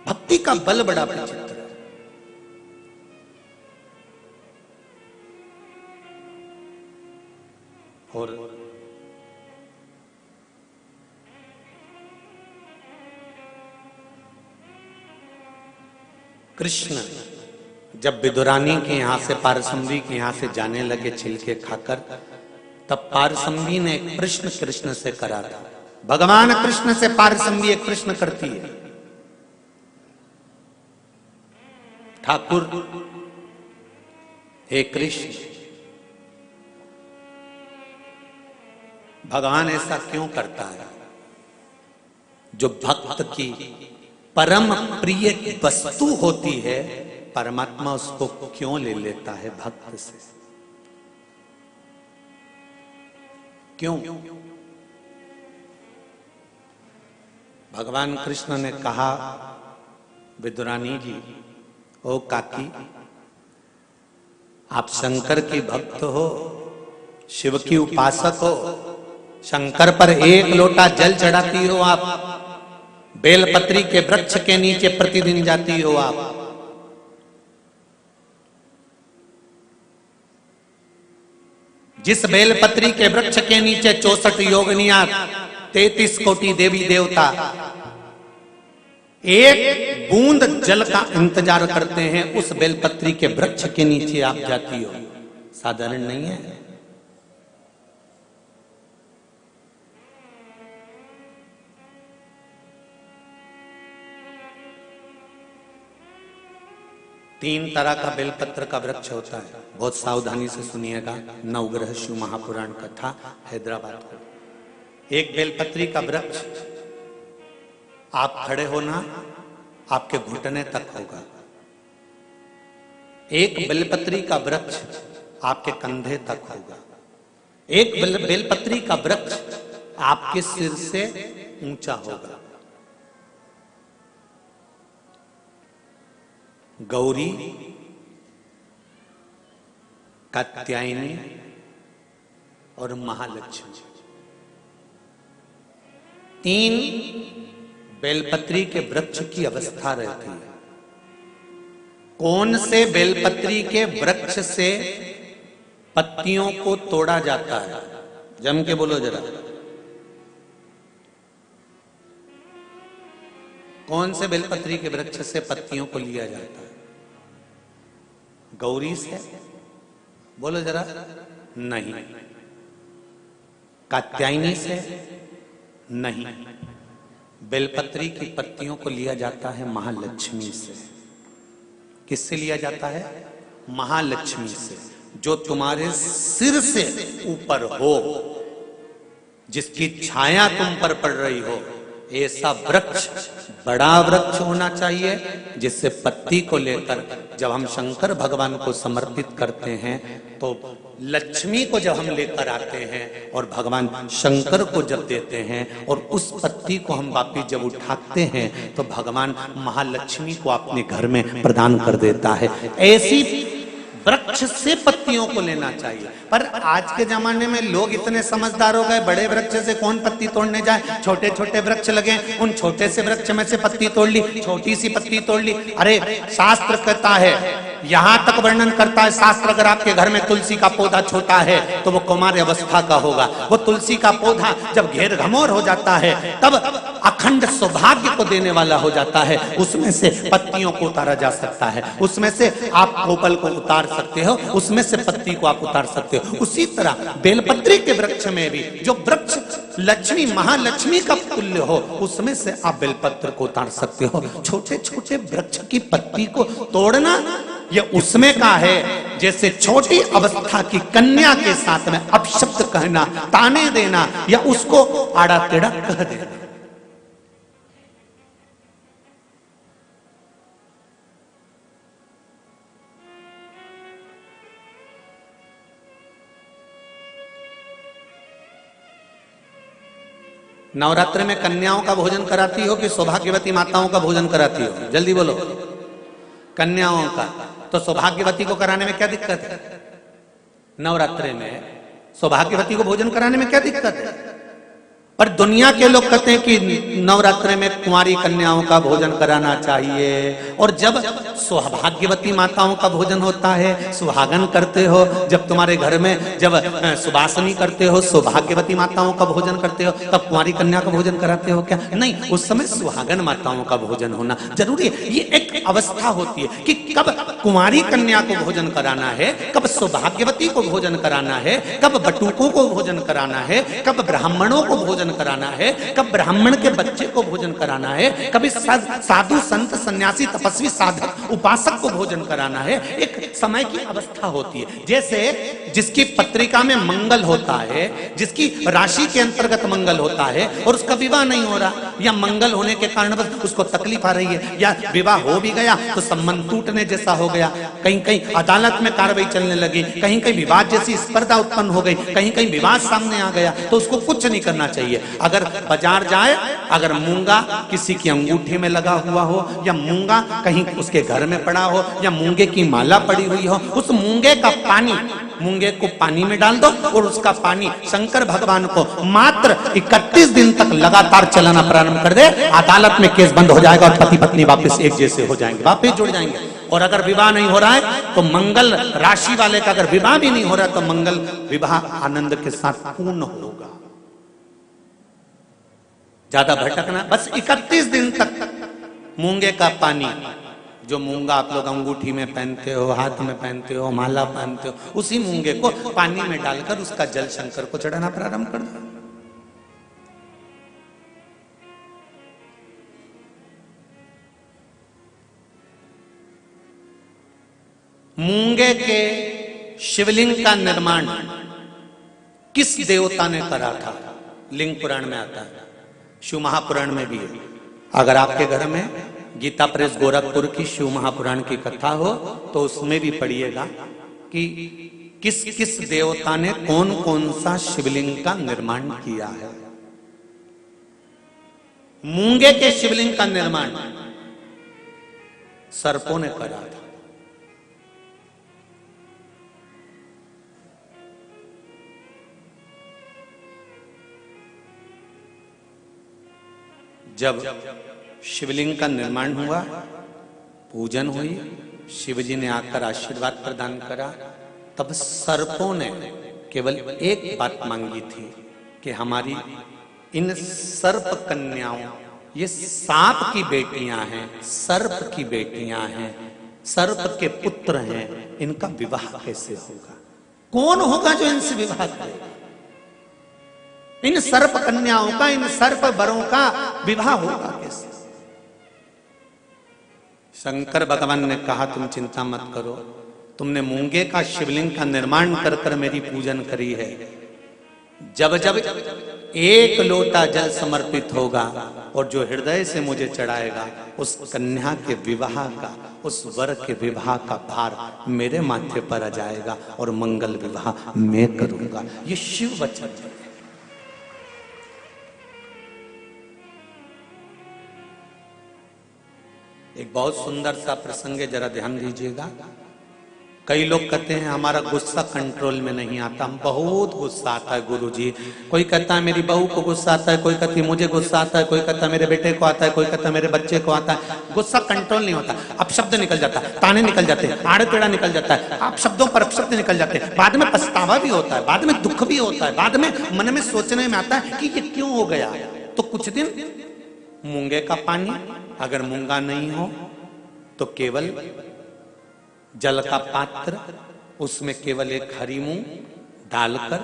भक्ति का बल बड़ा विचित्र है। और कृष्ण जब विदुरानी के यहां से पारसंवी के यहां से जाने लगे छिलके खाकर, तब पारसंवी ने एक प्रश्न कृष्ण से करा था। भगवान कृष्ण से पारसंवी एक प्रश्न करती है, ठाकुर हे कृष्ण, भगवान ऐसा क्यों करता है? जो भक्त की परम प्रिय वस्तु होती है, परमात्मा उसको क्यों ले लेता है भक्त से? क्यों? भगवान कृष्ण ने कहा, विदुरानी जी, ओ काकी, आप शंकर की भक्त हो, शिव की उपासक हो, शंकर पर एक लोटा जल चढ़ाती हो आप, बेलपत्री के वृक्ष के नीचे प्रतिदिन जाती हो आप, जिस बेलपत्री के वृक्ष के नीचे 64 योगिनियां, 33 कोटि देवी देवता एक बूंद जल का इंतजार करते हैं, उस बेलपत्री के वृक्ष के नीचे आप जाती हो, साधारण नहीं है। तीन तरह का बेलपत्र का वृक्ष होता है, बहुत सावधानी से सुनिएगा, नवग्रह शिव महापुराण कथा हैदराबाद को। एक बेलपत्री का वृक्ष आप खड़े होना आपके घुटने तक होगा, एक बेलपत्री का वृक्ष आपके कंधे तक होगा, एक बेलपत्री का वृक्ष आपके सिर से ऊंचा होगा। गौरी, कात्यायनी और महालक्ष्मी, 3 बेलपत्री के वृक्ष की अवस्था रहती है। कौन से बेलपत्री के वृक्ष से पत्तियों को तोड़ा जाता है? जम के बोलो जरा। कौन से बेलपत्री के वृक्ष से पत्तियों को लिया जाता है? गौरी से? बोलो जरा। नहीं। कात्यायनी से? नहीं। बेलपत्री की पत्तियों को लिया जाता है महालक्ष्मी से। किससे लिया जाता है? महालक्ष्मी से। जो तुम्हारे सिर से ऊपर हो, जिसकी छाया तुम पर पड़ रही हो, ऐसा वृक्ष, बड़ा वृक्ष होना चाहिए, जिससे पत्ती को लेकर जब हम शंकर भगवान को समर्पित करते हैं तो लक्ष्मी को जब हम लेकर आते हैं और भगवान शंकर को जब देते हैं और उस पत्ती को हम वापिस जब उठाते हैं तो भगवान महालक्ष्मी को अपने घर में प्रदान कर देता है। ऐसी वृक्ष से पत्तियों को लेना चाहिए। पर आज के जमाने में लोग इतने समझदार हो गए, बड़े वृक्ष से कौन पत्ती तोड़ने जाए, छोटे छोटे वृक्ष लगे, उन छोटे से वृक्ष में से पत्ती तोड़ ली, छोटी सी पत्ती तोड़ ली। अरे शास्त्र कहता है, यहां तक वर्णन करता है शास्त्र, अगर आपके घर में तुलसी का पौधा छोटा है तो वो कुमार अवस्था का होगा। वो तुलसी का पौधा जब घेर घमोर हो जाता है तब अखंड सौभाग्य को देने वाला हो जाता है। उसमें से पत्तियों को उतारा जा सकता है, उसमें से आप कोपल को उतार सकते हो, उसमें से पत्ती को आप उतार सकते हो। उसी तरह बेलपत्री के वृक्ष में भी जो वृक्ष लक्ष्मी महालक्ष्मी का तुल्य हो, उसमें से आप बेलपत्र को उतार सकते हो। छोटे छोटे वृक्ष की पत्ती को तोड़ना ये उसमें का है जैसे छोटी अवस्था की कन्या के साथ में अपशब्द कहना, ताने देना या उसको आड़ा टेढ़ा कह देना। नवरात्र में कन्याओं का भोजन कराती हो कि सौभाग्यवती माताओं का भोजन कराती हो? जल्दी बोलो। कन्याओं का। तो सौभाग्यवती को कराने में क्या दिक्कत है? नवरात्रि में सौभाग्यवती को भोजन कराने में क्या दिक्कत है? पर दुनिया के लोग कहते हैं कि नवरात्रि में कुंवारी कन्याओं का भोजन कराना चाहिए। और जब सौभाग्यवती माताओं का भोजन होता है, सुहागन करते हो, जब तुम्हारे घर में जब सुबासनी करते हो, सौभाग्यवती माताओं का भोजन करते हो, तब कुंवारी कन्या का भोजन कराते हो क्या? नहीं, उस समय सुहागन माताओं का भोजन होना जरूरी है। ये एक अवस्था होती है कि कब कुंवारी कन्या को भोजन कराना है, कब सौभाग्यवती को भोजन कराना है, कब बटुकों को भोजन कराना है, कब ब्राह्मणों को भोजन कराना है, कब ब्राह्मण के बच्चे को भोजन कराना है, कभी साधु संत सन्यासी तपस्वी साधक उपासक को भोजन कराना है। एक समय की अवस्था होती है। जैसे जिसकी पत्रिका में मंगल होता है, जिसकी राशि के अंतर्गत मंगल होता है और उसका विवाह नहीं हो रहा, या मंगल होने के कारण बस उसको तकलीफ आ रही है, या विवाह हो भी गया तो संबंध टूटने जैसा हो गया, कहीं कहीं अदालत में कार्रवाई चलने लगी, कहीं कहीं विवाद जैसी स्पर्धा उत्पन्न हो गई, कहीं कहीं विवाद सामने आ गया, तो उसको कुछ नहीं करना चाहिए। अगर बाजार जाए, अगर मूंगा किसी की अंगूठी में लगा हुआ हो, या मूंगा कहीं उसके घर में पड़ा हो, या मूंगे की माला पड़ी हुई हो, उस मूंगे का पानी, मूंगे को पानी में डाल दो और उसका पानी शंकर भगवान को मात्र 31 दिन तक लगातार चलाना प्रारंभ कर दे, अदालत में केस बंद हो जाएगा और पति पत्नी वापस एक जैसे हो जाएंगे, वापस जुड़ जाएंगे। और अगर विवाह नहीं हो रहा है तो मंगल राशि वाले का अगर विवाह भी नहीं हो रहा है तो मंगल विवाह आनंद के साथ पूर्ण होगा। ज्यादा भटकना, बस 31 दिन तक मूंगे का पानी, जो मूंगा आप लोग अंगूठी में पहनते हो, हाथ में पहनते हो, माला पहनते हो, उसी मूंगे को पानी में डालकर उसका जल शंकर को चढ़ाना प्रारंभ कर दो। मूंगे के शिवलिंग का निर्माण किस देवता ने करा था? लिंग पुराण में आता है, शिव महापुराण में भी है। अगर आपके घर में गीता प्रेस गोरखपुर की शिव महापुराण की कथा हो तो उसमें भी पढ़िएगा कि किस किस देवता ने कौन कौन सा शिवलिंग का निर्माण किया है। मूंगे के शिवलिंग का निर्माण सर्पों ने करा था। जब शिवलिंग का निर्माण हुआ, पूजन हुई, शिवजी ने आकर आशीर्वाद प्रदान करा, तब सर्पों ने केवल एक बात मांगी थी कि हमारी इन सर्प कन्याओं, ये सांप की बेटियां हैं, सर्प की बेटियां हैं, सर्प के पुत्र हैं, इनका विवाह कैसे होगा? कौन होगा जो इनसे विवाह करेगा? इन सर्प कन्याओं का, इन सर्प वरों का विवाह होगा कैसे? शंकर भगवान ने कहा तुम चिंता मत करो, तुमने मूंगे का शिवलिंग का निर्माण कर कर मेरी पूजन करी है, जब जब एक लोटा जल समर्पित होगा और जो हृदय से मुझे चढ़ाएगा, उस कन्या के विवाह का, उस वर के विवाह का भार मेरे माथे पर आ जाएगा और मंगल विवाह मैं करूंगा। ये शिव वचन है। एक बहुत सुंदर सा प्रसंग है, जरा ध्यान दीजिएगा। कई लोग कहते हैं हमारा गुस्सा कंट्रोल में नहीं आता, हम बहुत गुस्सा आता है गुरुजी। कोई कहता है मेरी बहू को गुस्सा आता है, कोई कहती है मुझे गुस्सा आता है, कोई कहता है मेरे बेटे को आता है, कोई कहता है मेरे बच्चे को आता है। गुस्सा कंट्रोल नहीं होता, अपशब्द निकल जाता है, ताने निकल जाते हैं, आड़े टेढ़ा निकल जाता है, आप शब्दों पर अपशब्द निकल जाते हैं, बाद में पछतावा भी होता है, बाद में दुख भी होता है, बाद में मन में सोचने में आता है कि ये क्यों हो गया। तो कुछ दिन मूंगे का पानी, अगर मूंगा नहीं हो तो केवल जल का पात्र, उसमें केवल एक हरी मूंग डालकर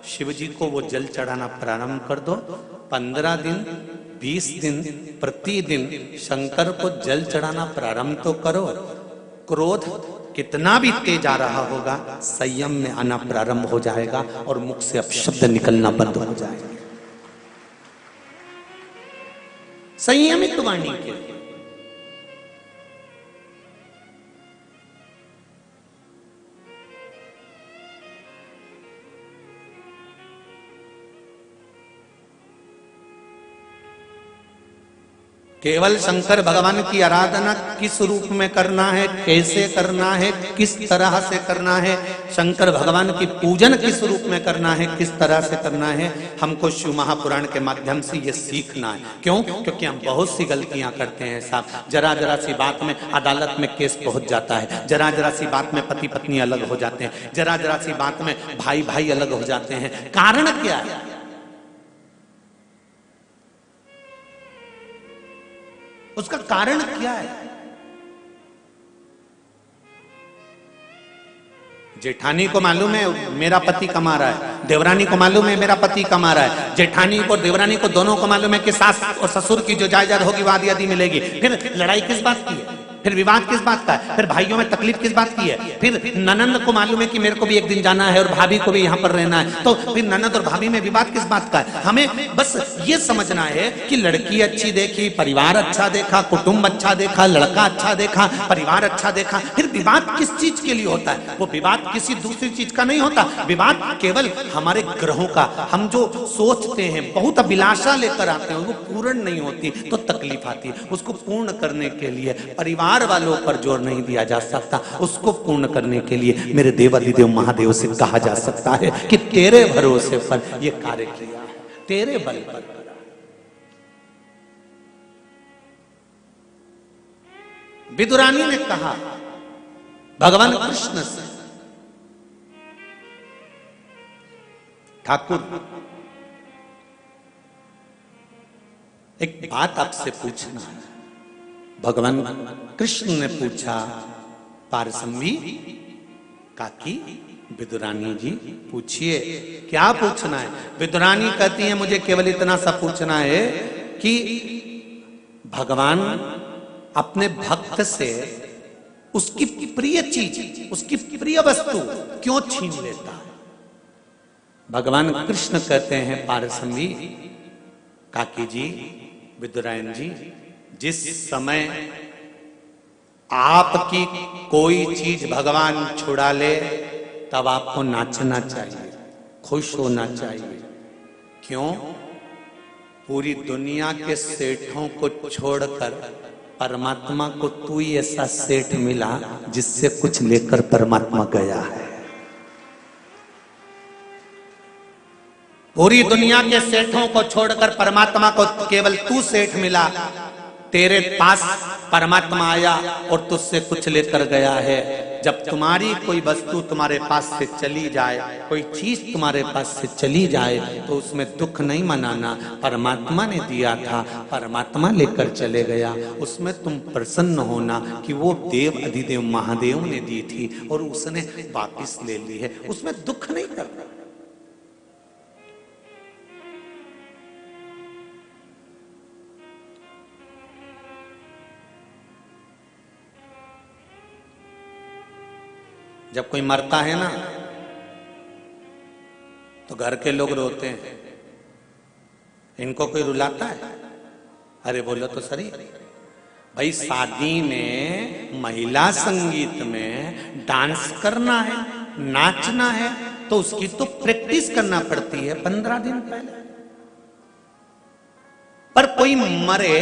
शिव जी को वो जल चढ़ाना प्रारंभ कर दो। 15 दिन 20 दिन प्रतिदिन शंकर को जल चढ़ाना प्रारंभ तो करो। क्रोध कितना भी तेज आ रहा होगा, संयम में आना प्रारंभ हो जाएगा और मुख से अपशब्द निकलना बंद हो जाएगा। संयमित वाणी के लिए केवल शंकर भगवान की आराधना किस रूप में करना है, कैसे करना है, किस तरह से करना है, शंकर भगवान की पूजन किस रूप में करना है, किस तरह से करना है, हमको शिव महापुराण के माध्यम से ये सीखना है। क्यों? क्योंकि हम बहुत सी गलतियां करते हैं साहब। जरा जरा सी बात में अदालत में केस पहुंच जाता है, जरा जरा सी बात में पति पत्नी अलग हो जाते हैं, जरा जरा सी बात में भाई भाई अलग हो जाते हैं। कारण क्या है? उसका कारण क्या है? जेठानी को मालूम है मेरा पति कमा रहा है, देवरानी को मालूम है मेरा पति कमा रहा है, जेठानी को देवरानी को दोनों को मालूम है कि सास और ससुर की जो जायदाद होगी वो आधी आधी मिलेगी। फिर लड़ाई किस बात की है? फिर विवाद किस बात का है? फिर भाइयों में तकलीफ किस बात की है? फिर ननंद को मालूम है कि मेरे को भी एक दिन जाना है और भाभी को भी यहाँ पर रहना है, तो फिर ननंद और भाभी में विवाद किस बात का है? हमें बस ये समझना है कि लड़की अच्छी देखी, परिवार अच्छा देखा, कुटुंब अच्छा देखा, लड़का अच्छा देखा, परिवार अच्छा देखा, फिर विवाद किस चीज के लिए होता है? वो विवाद किसी दूसरी चीज का नहीं होता। विवाद केवल हमारे ग्रहों का, हम जो सोचते हैं, बहुत अभिलाषा लेकर आते हैं, वो पूर्ण नहीं होती तो तकलीफ आती है। उसको पूर्ण करने के लिए परिवार वालों पर जोर नहीं दिया जा सकता, उसको पूर्ण करने के लिए मेरे देवाधिदेव महादेव से कहा जा सकता है कि तेरे भरोसे पर यह कार्य किया, तेरे बल पर करा। विदुरानी ने कहा भगवान कृष्ण से, ठाकुर एक बात आपसे पूछना है। भगवान कृष्ण ने पूछा, पारसम्भी काकी विदुरानी जी पूछिए, क्या पूछना है? विदुरानी कहती है मुझे केवल इतना सा पूछना है कि भगवान अपने भक्त से उसकी प्रिय चीज, उसकी प्रिय वस्तु क्यों छीन लेता है? भगवान कृष्ण कहते हैं, पारसम्भी काकी जी, विदुरायन जी, जिस समय आपकी कोई चीज भगवान छुड़ा ले तब आपको नाचना चाहिए, खुश होना चाहिए। क्यों? पूरी दुनिया के सेठों को छोड़कर परमात्मा को तू ही ऐसा सेठ मिला जिससे कुछ लेकर परमात्मा गया है। पूरी दुनिया के सेठों को छोड़कर परमात्मा को केवल तू सेठ मिला। तेरे पास परमात्मा आया और तुझसे कुछ लेकर गया है। जब तुम्हारी कोई वस्तु तुम्हारे पास से चली जाए, कोई चीज तुम्हारे पास से चली जाए, तो उसमें दुख नहीं मनाना। परमात्मा ने दिया था, परमात्मा लेकर चले गया, उसमें तुम प्रसन्न होना कि वो देव अधिदेव महादेव ने दी थी और उसने वापिस ले ली है, उसमें दुख नहीं करना। जब कोई मरता है ना तो घर के लोग रोते हैं। इनको कोई रुलाता है? अरे बोलो तो सही भाई, शादी में महिला संगीत में डांस करना है, नाचना है, तो उसकी तो प्रैक्टिस करना पड़ती है 15 दिन पहले। पर कोई मरे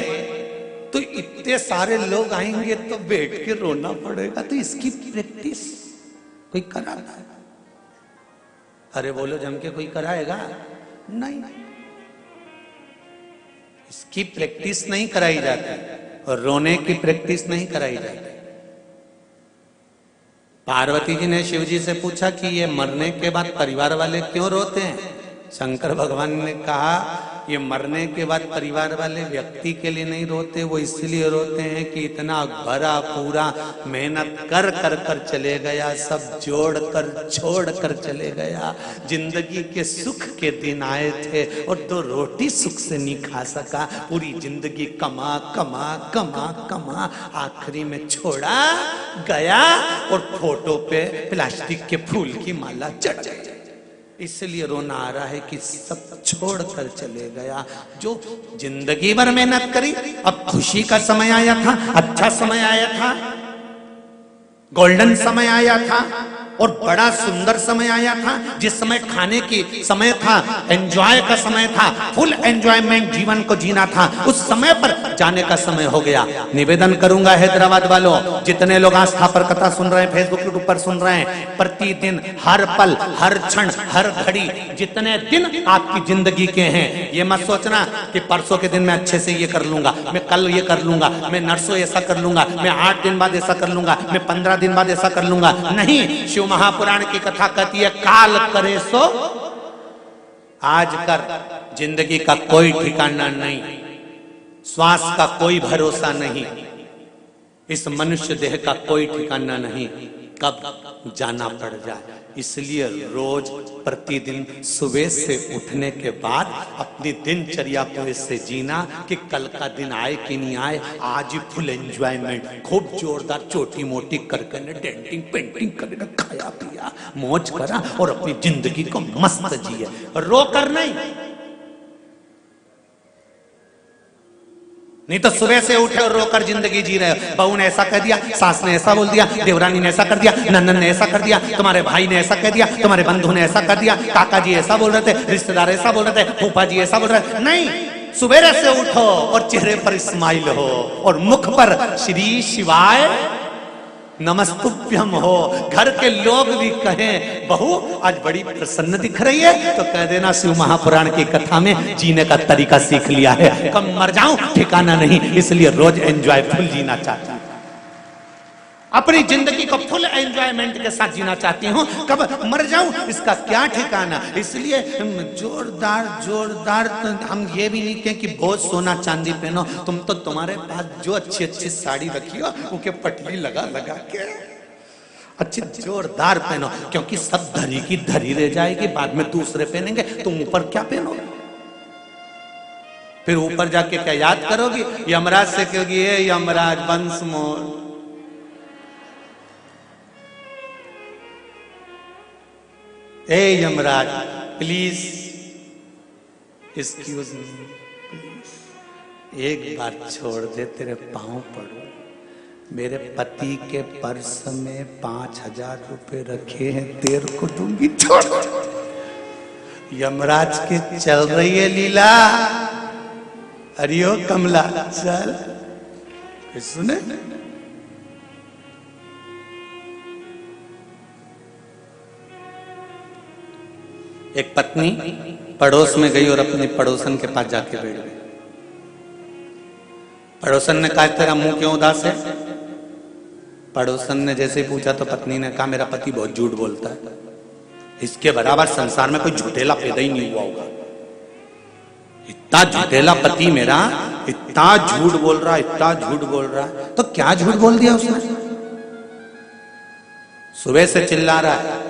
तो इतने सारे लोग आएंगे तो बैठ के रोना पड़ेगा, तो इसकी प्रैक्टिस कोई कराता है? अरे बोलो जम के कोई कराएगा? नहीं, इसकी प्रैक्टिस नहीं कराई जाती और रोने की प्रैक्टिस नहीं कराई जाती। पार्वती जी ने शिव जी से पूछा कि ये मरने के बाद परिवार वाले क्यों रोते हैं? शंकर भगवान ने कहा ये मरने के बाद परिवार वाले व्यक्ति के लिए नहीं रोते, वो इसलिए रोते हैं कि इतना भरा पूरा मेहनत कर कर कर चले गया, सब जोड़ कर छोड़ कर चले गया, जिंदगी के सुख के दिन आए थे और 2 रोटी सुख से नहीं खा सका, पूरी जिंदगी कमा कमा कमा कमा आखिरी में छोड़ा गया और फोटो पे प्लास्टिक के फूल की माला चढ़ गई। इसलिए रोना आ रहा है कि सब छोड़ कर चले गया। जो जिंदगी भर मेहनत करी, अब खुशी का समय आया था, अच्छा समय आया था, गोल्डन समय आया था और बड़ा सुंदर समय आया था, जिस समय खाने की समय था, एंजॉय का समय था, फुल एंजॉयमेंट जीवन को जीना था, उस समय पर जाने का समय हो गया। निवेदन करूंगा हैदराबाद वालों, जितने लोग आस्था पर कथा सुन रहे हैं, फेसबुक यूट्यूब पर सुन रहे हैं, प्रतिदिन हर पल हर क्षण हर घड़ी जितने दिन आपकी जिंदगी के हैं, ये मत सोचना कि परसों के दिन मैं अच्छे से ये कर लूंगा, मैं कल ये कर लूंगा, मैं नरसों ऐसा कर लूंगा, मैं 8 दिन बाद ऐसा कर लूंगा, मैं 15 दिन बाद ऐसा कर लूंगा। नहीं, शिव महापुराण की कथा कहती है काल करे सो आज कर। जिंदगी का कोई ठिकाना नहीं, श्वास का कोई भरोसा नहीं, इस मनुष्य देह का कोई ठिकाना नहीं, कब जाना पड़ जाए। इसलिए रोज प्रतिदिन सुबह से उठने के बाद अपनी दिनचर्या को इससे जीना कि कल का दिन आए कि नहीं आए, आज ही फुल एंजॉयमेंट, खूब जोरदार छोटी मोटी करके डेंटिंग पेंटिंग करके खाया पिया मौज करा और अपनी जिंदगी को मस्त जिए, रो कर नहीं। नहीं तो सुबह से उठे और रोकर जिंदगी जी रहे हो। बहू ने ऐसा कह दिया, सास ने ऐसा बोल दिया, देवरानी ने ऐसा कर दिया, नंदन ने ऐसा कर दिया, तुम्हारे भाई ने ऐसा कह दिया, तुम्हारे बंधु ने ऐसा कर दिया, काका जी ऐसा बोल रहे थे, रिश्तेदार ऐसा बोल रहे थे, फूफा जी ऐसा बोल रहे थे। नहीं, सुबह से उठो और चेहरे पर स्माइल हो और मुख पर श्री शिवाय नमस्तुभ्यम हो। घर के लोग भी कहें बहू आज बड़ी प्रसन्न दिख रही है, तो कह देना शिव महापुराण की कथा में जीने का तरीका सीख लिया है, कब मर जाऊं ठिकाना नहीं, इसलिए रोज एंजॉयफुल जीना चाहती हूं, अपनी जिंदगी को फुल एंजॉयमेंट के साथ जीना चाहती हूँ, कब मर जाऊं इसका क्या ठिकाना। इसलिए जोरदार जोरदार तो हम ये भी नहीं कहें कि बहुत सोना चांदी पहनो, तुम तो तुम्हारे पास जो अच्छी अच्छी साड़ी रखी हो उनके पटली लगा लगा के अच्छी जोरदार पहनो, क्योंकि सब धरी की धरी रह जाएगी, बाद में दूसरे पहनेंगे, तुम ऊपर क्या पहनोगे? फिर ऊपर जाके क्या याद करोगी? यमराज से कहोगी ये यमराज वंश मोर, ए Yamraj please excuse me, please एक बार छोड़ दे, तेरे पांव पड़ो, मेरे पति के पर्स में 5000 रुपए रखे हैं, तेरे को दूंगी, छोड़। यमराज के चल रही है लीला, अरियो कमला चल, सुने एक पत्नी पड़ोस में गई और अपने पड़ोसन के पास जाके बैठ गई। पड़ोसन ने कहा तेरा मुंह क्यों उदास है? पड़ोसन ने जैसे ही पूछा तो पत्नी ने कहा मेरा पति बहुत झूठ बोलता है, इसके बराबर संसार में कोई झूठेला पैदा ही नहीं हुआ होगा। इतना झूठेला पति मेरा, इतना झूठ बोल रहा, इतना झूठ बोल रहा। तो क्या झूठ बोल दिया उसने? सुबह से चिल्ला रहा है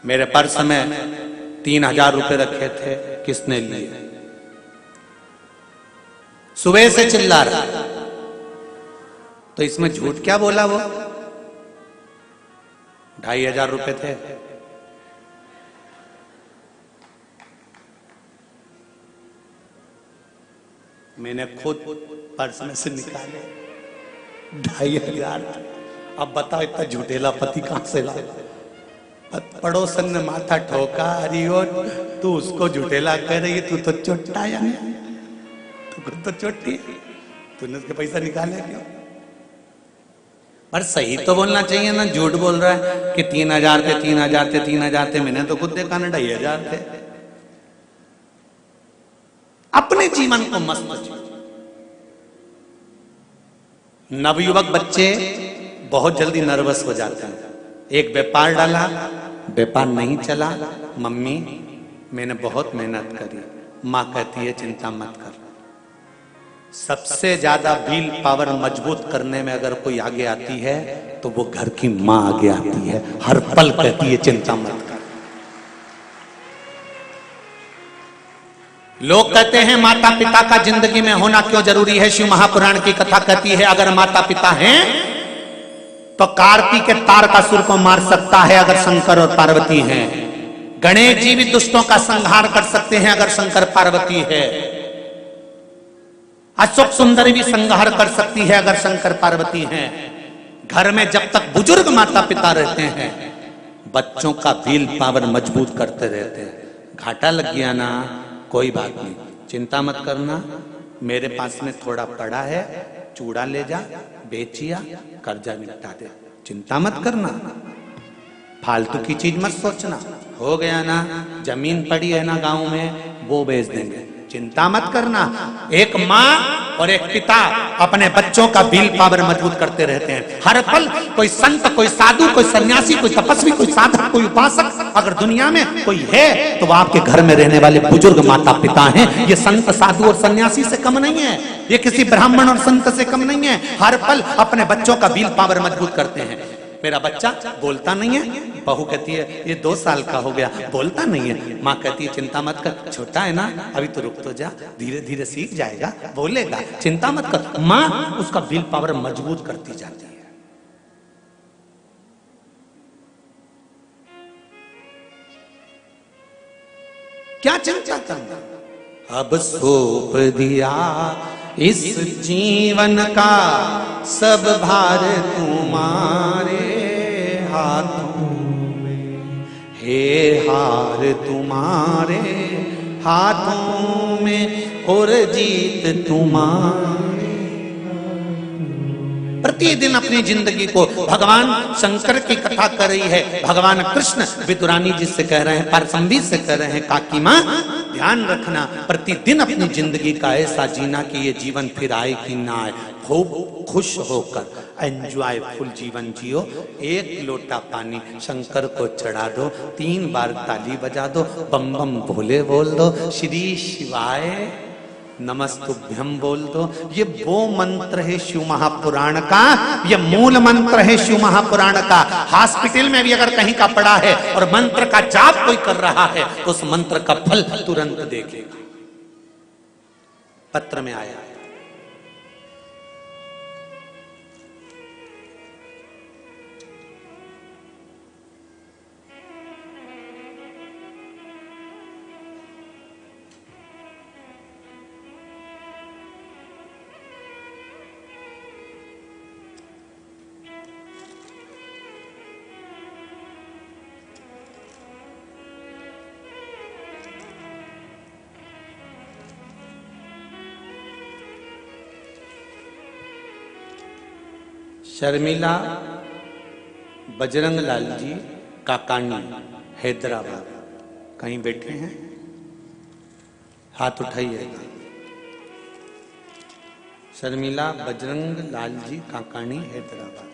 मेरे पर्स में 3000 रुपए रखे थे, किसने लिए? सुबह से चिल्ला रहा। तो इसमें झूठ क्या बोला वो? 2500 रुपए थे। मैंने खुद पर्स में से निकाले 2500। अब बताओ इतना झूठेला पति कहां से ला? पड़ोसन ने माथा ठोका, अरे ओ तू उसको झूठेला कह रही है, तू तो चोट्टा या तू खुद तो चोटी, तूने उसके पैसा निकाले क्यों? पर सही तो बोलना चाहिए ना। झूठ बोल रहा है कि 3000 थे, 3000 थे, 3000 थे। मैंने तो खुद देखा ना 2500 थे। अपने जीवन को मस्त जी। नवयुवक बच्चे बहुत जल्दी नर्वस हो जाते हैं। एक व्यापार डाला, व्यापार नहीं चला। मम्मी मैंने बहुत मेहनत करी। मां कहती है चिंता मत कर। सबसे ज्यादा व्हील पावर मजबूत करने में अगर कोई आगे आती है तो वो घर की मां आगे आती है। हर पल कहती है चिंता मत कर। लोग कहते हैं माता पिता का जिंदगी में होना क्यों जरूरी है? शिव महापुराण की कथा कहती है अगर माता पिता हैं तो कार्तिक के तारकासुर को मार सकता है अगर शंकर और पार्वती हैं। गणेश जी भी दुष्टों का संहार कर सकते हैं अगर शंकर पार्वती है। अशोक सुंदरी भी संहार कर सकती है अगर शंकर पार्वती हैं। घर में जब तक बुजुर्ग माता पिता रहते हैं बच्चों का व्हील पावर मजबूत करते रहते हैं। घाटा लग गया ना, कोई बात नहीं, चिंता मत करना, मेरे पास में थोड़ा पड़ा है, चूड़ा ले जा, बेचिया, कर्जा निपटा दे, चिंता मत करना, फालतू की चीज मत सोचना। हो गया ना, जमीन पड़ी है ना गांव में, वो बेच देंगे, चिंता मत करना। एक माँ और एक पिता अपने बच्चों का व्हील पावर मजबूत करते रहते हैं। हर पल कोई संत, कोई साधु, कोई सन्यासी, कोई तपस्वी, कोई साधक, कोई उपासक अगर दुनिया में कोई है तो वो आपके घर में रहने वाले बुजुर्ग माता पिता हैं। ये संत, साधु और सन्यासी से कम नहीं है, ये किसी ब्राह्मण और संत से कम नहीं है। हर पल अपने बच्चों का व्हील पावर मजबूत करते हैं। मेरा बच्चा बोलता नहीं है, बहू कहती है ये 2 साल का हो गया, बोलता नहीं है। माँ कहती है चिंता मत कर, छोटा है ना, अभी तो रुक तो जा, धीरे धीरे सीख जाएगा, बोलेगा, चिंता मत कर। माँ उसका व्हील पावर मजबूत करती जाती है। क्या चिंता करना? अब सौंप दिया इस जीवन का सब भार तुम्हारे हाथों में, हे हार तुम्हारे हाथों में और जीत तुम्हारे। प्रतिदिन अपनी जिंदगी को भगवान शंकर की कथा कर रही है। भगवान कृष्ण विदुरानी जी से कह रहे हैं, पार्संबी से कह रहे हैं, काकी माँ ध्यान रखना, प्रतिदिन अपनी जिंदगी का ऐसा जीना कि ये जीवन फिर आए कि ना आए। खूब खुश होकर एंजॉयफुल जीवन जियो। 1 लोटा पानी शंकर को चढ़ा दो, 3 बार ताली बजा दो, बम बम भोले बोल दो, श्री शिवाय नमस्तुभ्यम बोल दो। ये वो मंत्र है शिव महापुराण का, ये मूल मंत्र है शिव महापुराण का। हॉस्पिटल में भी अगर कहीं का पड़ा है और मंत्र का जाप कोई कर रहा है तो उस मंत्र का फल तुरंत देखेगा। पत्र में आया है। शर्मिला बजरंग लाल जी काकानी हैदराबाद। कहीं बैठे हैं? हाथ उठाइएगा। शर्मिला बजरंग लाल जी काकानी हैदराबाद।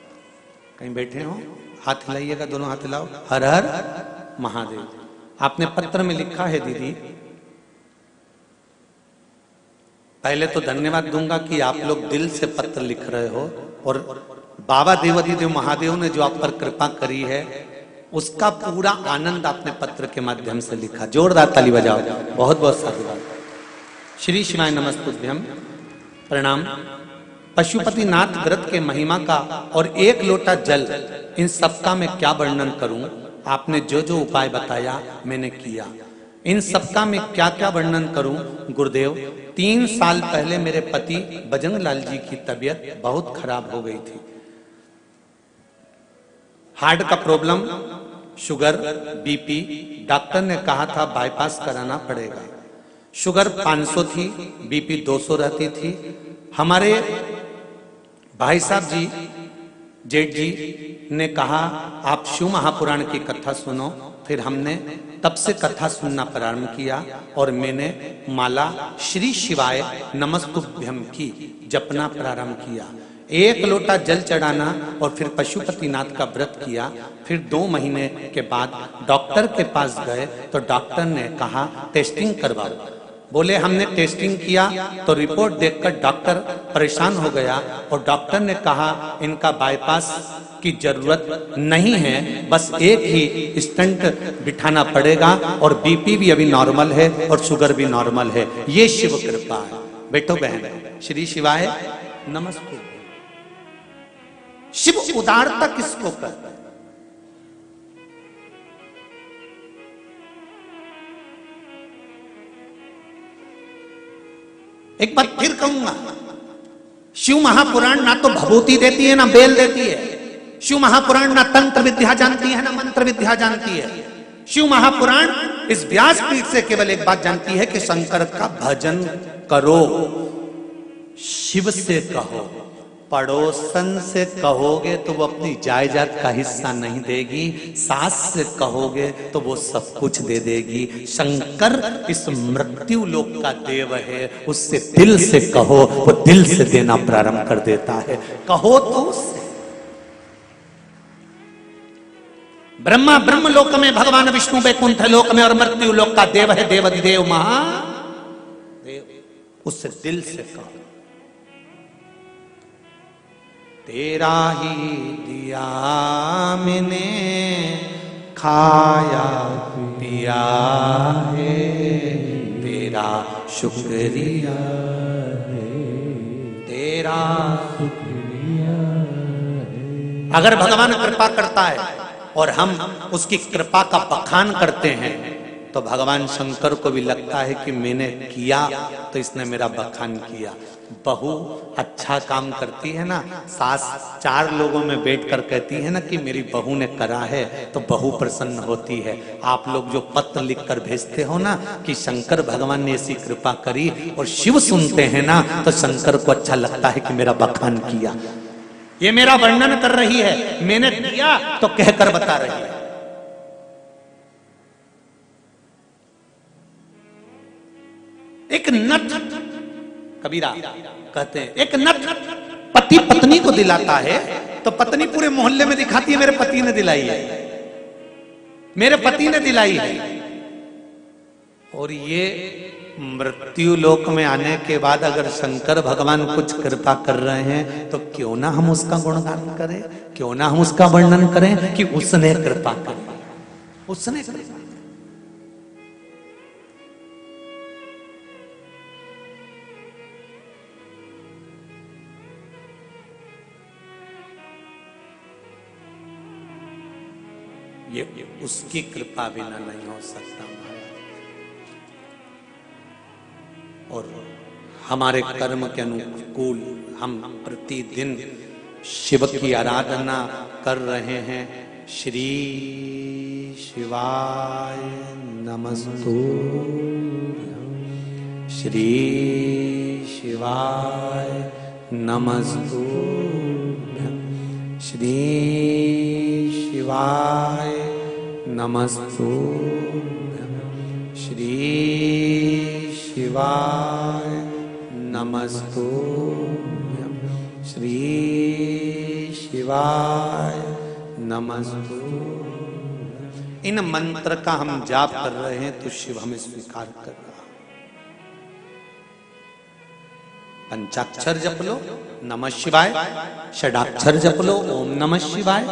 कहीं बैठे हो? हाथ हिलाइएगा, दोनों हाथ हिलाओ। हर हर महादेव। आपने पत्र में लिखा है दीदी, पहले तो धन्यवाद दूंगा कि आप लोग दिल से पत्र लिख रहे हो, और बाबा देवाधिदेव महादेव ने जो आप पर कृपा करी है उसका पूरा आनंद आपने पत्र के माध्यम से लिखा। जोरदार ताली बजाओ। बहुत बहुत साधुवाद। श्री शिवाय नमस्तुभ्यम। प्रणाम। पशुपतिनाथ व्रत के महिमा का और एक लोटा जल, इन सबका मैं क्या वर्णन करूं। आपने जो जो उपाय बताया मैंने किया। इन सबका मैं क्या क्या वर्णन करूं गुरुदेव। 3 साल पहले मेरे पति बजरंग लाल जी की तबीयत बहुत खराब हो गई थी। हार्ट का प्रॉब्लम, शुगर, बीपी। डॉक्टर ने कहा था बाईपास कराना पड़ेगा। शुगर 500 थी, बीपी 200 रहती थी। हमारे भाई साहब जी, जेठ जी ने कहा आप शिव महापुराण की कथा सुनो। फिर हमने तब से कथा सुनना प्रारंभ किया और मैंने माला श्री शिवाय नमस्तुभ्यम की जपना प्रारंभ किया। 1 लोटा जल चढ़ाना और फिर पशुपतिनाथ का व्रत किया। फिर 2 महीने के बाद डॉक्टर के पास गए तो डॉक्टर ने कहा टेस्टिंग करवाओ। बोले हमने टेस्टिंग किया तो रिपोर्ट देखकर डॉक्टर परेशान हो गया और डॉक्टर ने कहा इनका बाईपास की जरूरत नहीं है, बस एक ही स्टंट बिठाना पड़ेगा और बीपी भी अभी नॉर्मल है और शुगर भी नॉर्मल है। ये शिव कृपा है। बेटो बहन, श्री शिवाय नमस्ते। शिव उदारता किसको कहते हैं? एक बात फिर कहूंगा, शिव महापुराण ना तो भभूति देती है ना बेल देती है। शिव महापुराण ना तंत्र विद्या जानती है ना मंत्र विद्या जानती है। शिव महापुराण इस व्यासपीठ से केवल एक बात जानती है कि शंकर का भजन करो, शिव से कहो। पड़ोसन से कहोगे तो वो अपनी जायदाद का हिस्सा नहीं देगी, सास से कहोगे तो वो सब कुछ दे देगी। शंकर इस मृत्यु लोक का देव है, उससे दिल से कहो, वो दिल से देना प्रारंभ कर देता है। कहो तो उससे। ब्रह्मा ब्रह्म लोक में, भगवान विष्णु वैकुंठ लोक में और मृत्यु लोक का देव है देवाधिदेव महादेव, उससे दिल से कहो। तेरा ही दिया मैंने खाया पिया है, तेरा शुक्रिया है, तेरा शुक्रिया है। अगर भगवान कृपा करता है और हम उसकी कृपा का बखान करते हैं तो भगवान शंकर को भी लगता है कि मैंने किया तो इसने मेरा बखान किया। बहू अच्छा काम करती है ना, सास 4 लोगों में बैठकर कहती है ना कि मेरी बहू ने करा है, तो बहू प्रसन्न होती है। आप लोग जो पत्र लिखकर भेजते हो ना कि शंकर भगवान ने ऐसी कृपा करी और शिव सुनते हैं ना, तो शंकर को अच्छा लगता है कि मेरा बखान किया, ये मेरा वर्णन कर रही है, मैंने दिया तो कहकर बता रही है। एक नथ, कबीरा कहते हैं, एक नथ पति पत्नी को दिलाता है तो पत्नी पूरे मोहल्ले में दिखाती है मेरे पति ने दिलाई है, मेरे पति ने दिलाई है। और ये मृत्यु लोक में आने के बाद अगर शंकर भगवान कुछ कृपा कर रहे हैं तो क्यों ना हम उसका गुणगान करें, क्यों ना हम उसका वर्णन करें कि उसने कृपा करी, उसने कृपा। ये उसकी कृपा बिना नहीं हो सकता और हमारे कर्म के अनुकूल हम प्रतिदिन शिव की आराधना कर रहे हैं। श्री शिवाय नमस्तु, श्री शिवाय नमस्तु, श्री शिवाय नमस्तु श्री शिवाय नमस्तु श्री शिवाय नमस्तु। इन मंत्र का हम जाप कर रहे हैं तो शिव हमें स्वीकार कर रहा। पंचाक्षर जप लो नमः शिवाय, षडाक्षर जप लो ओम नमः शिवाय,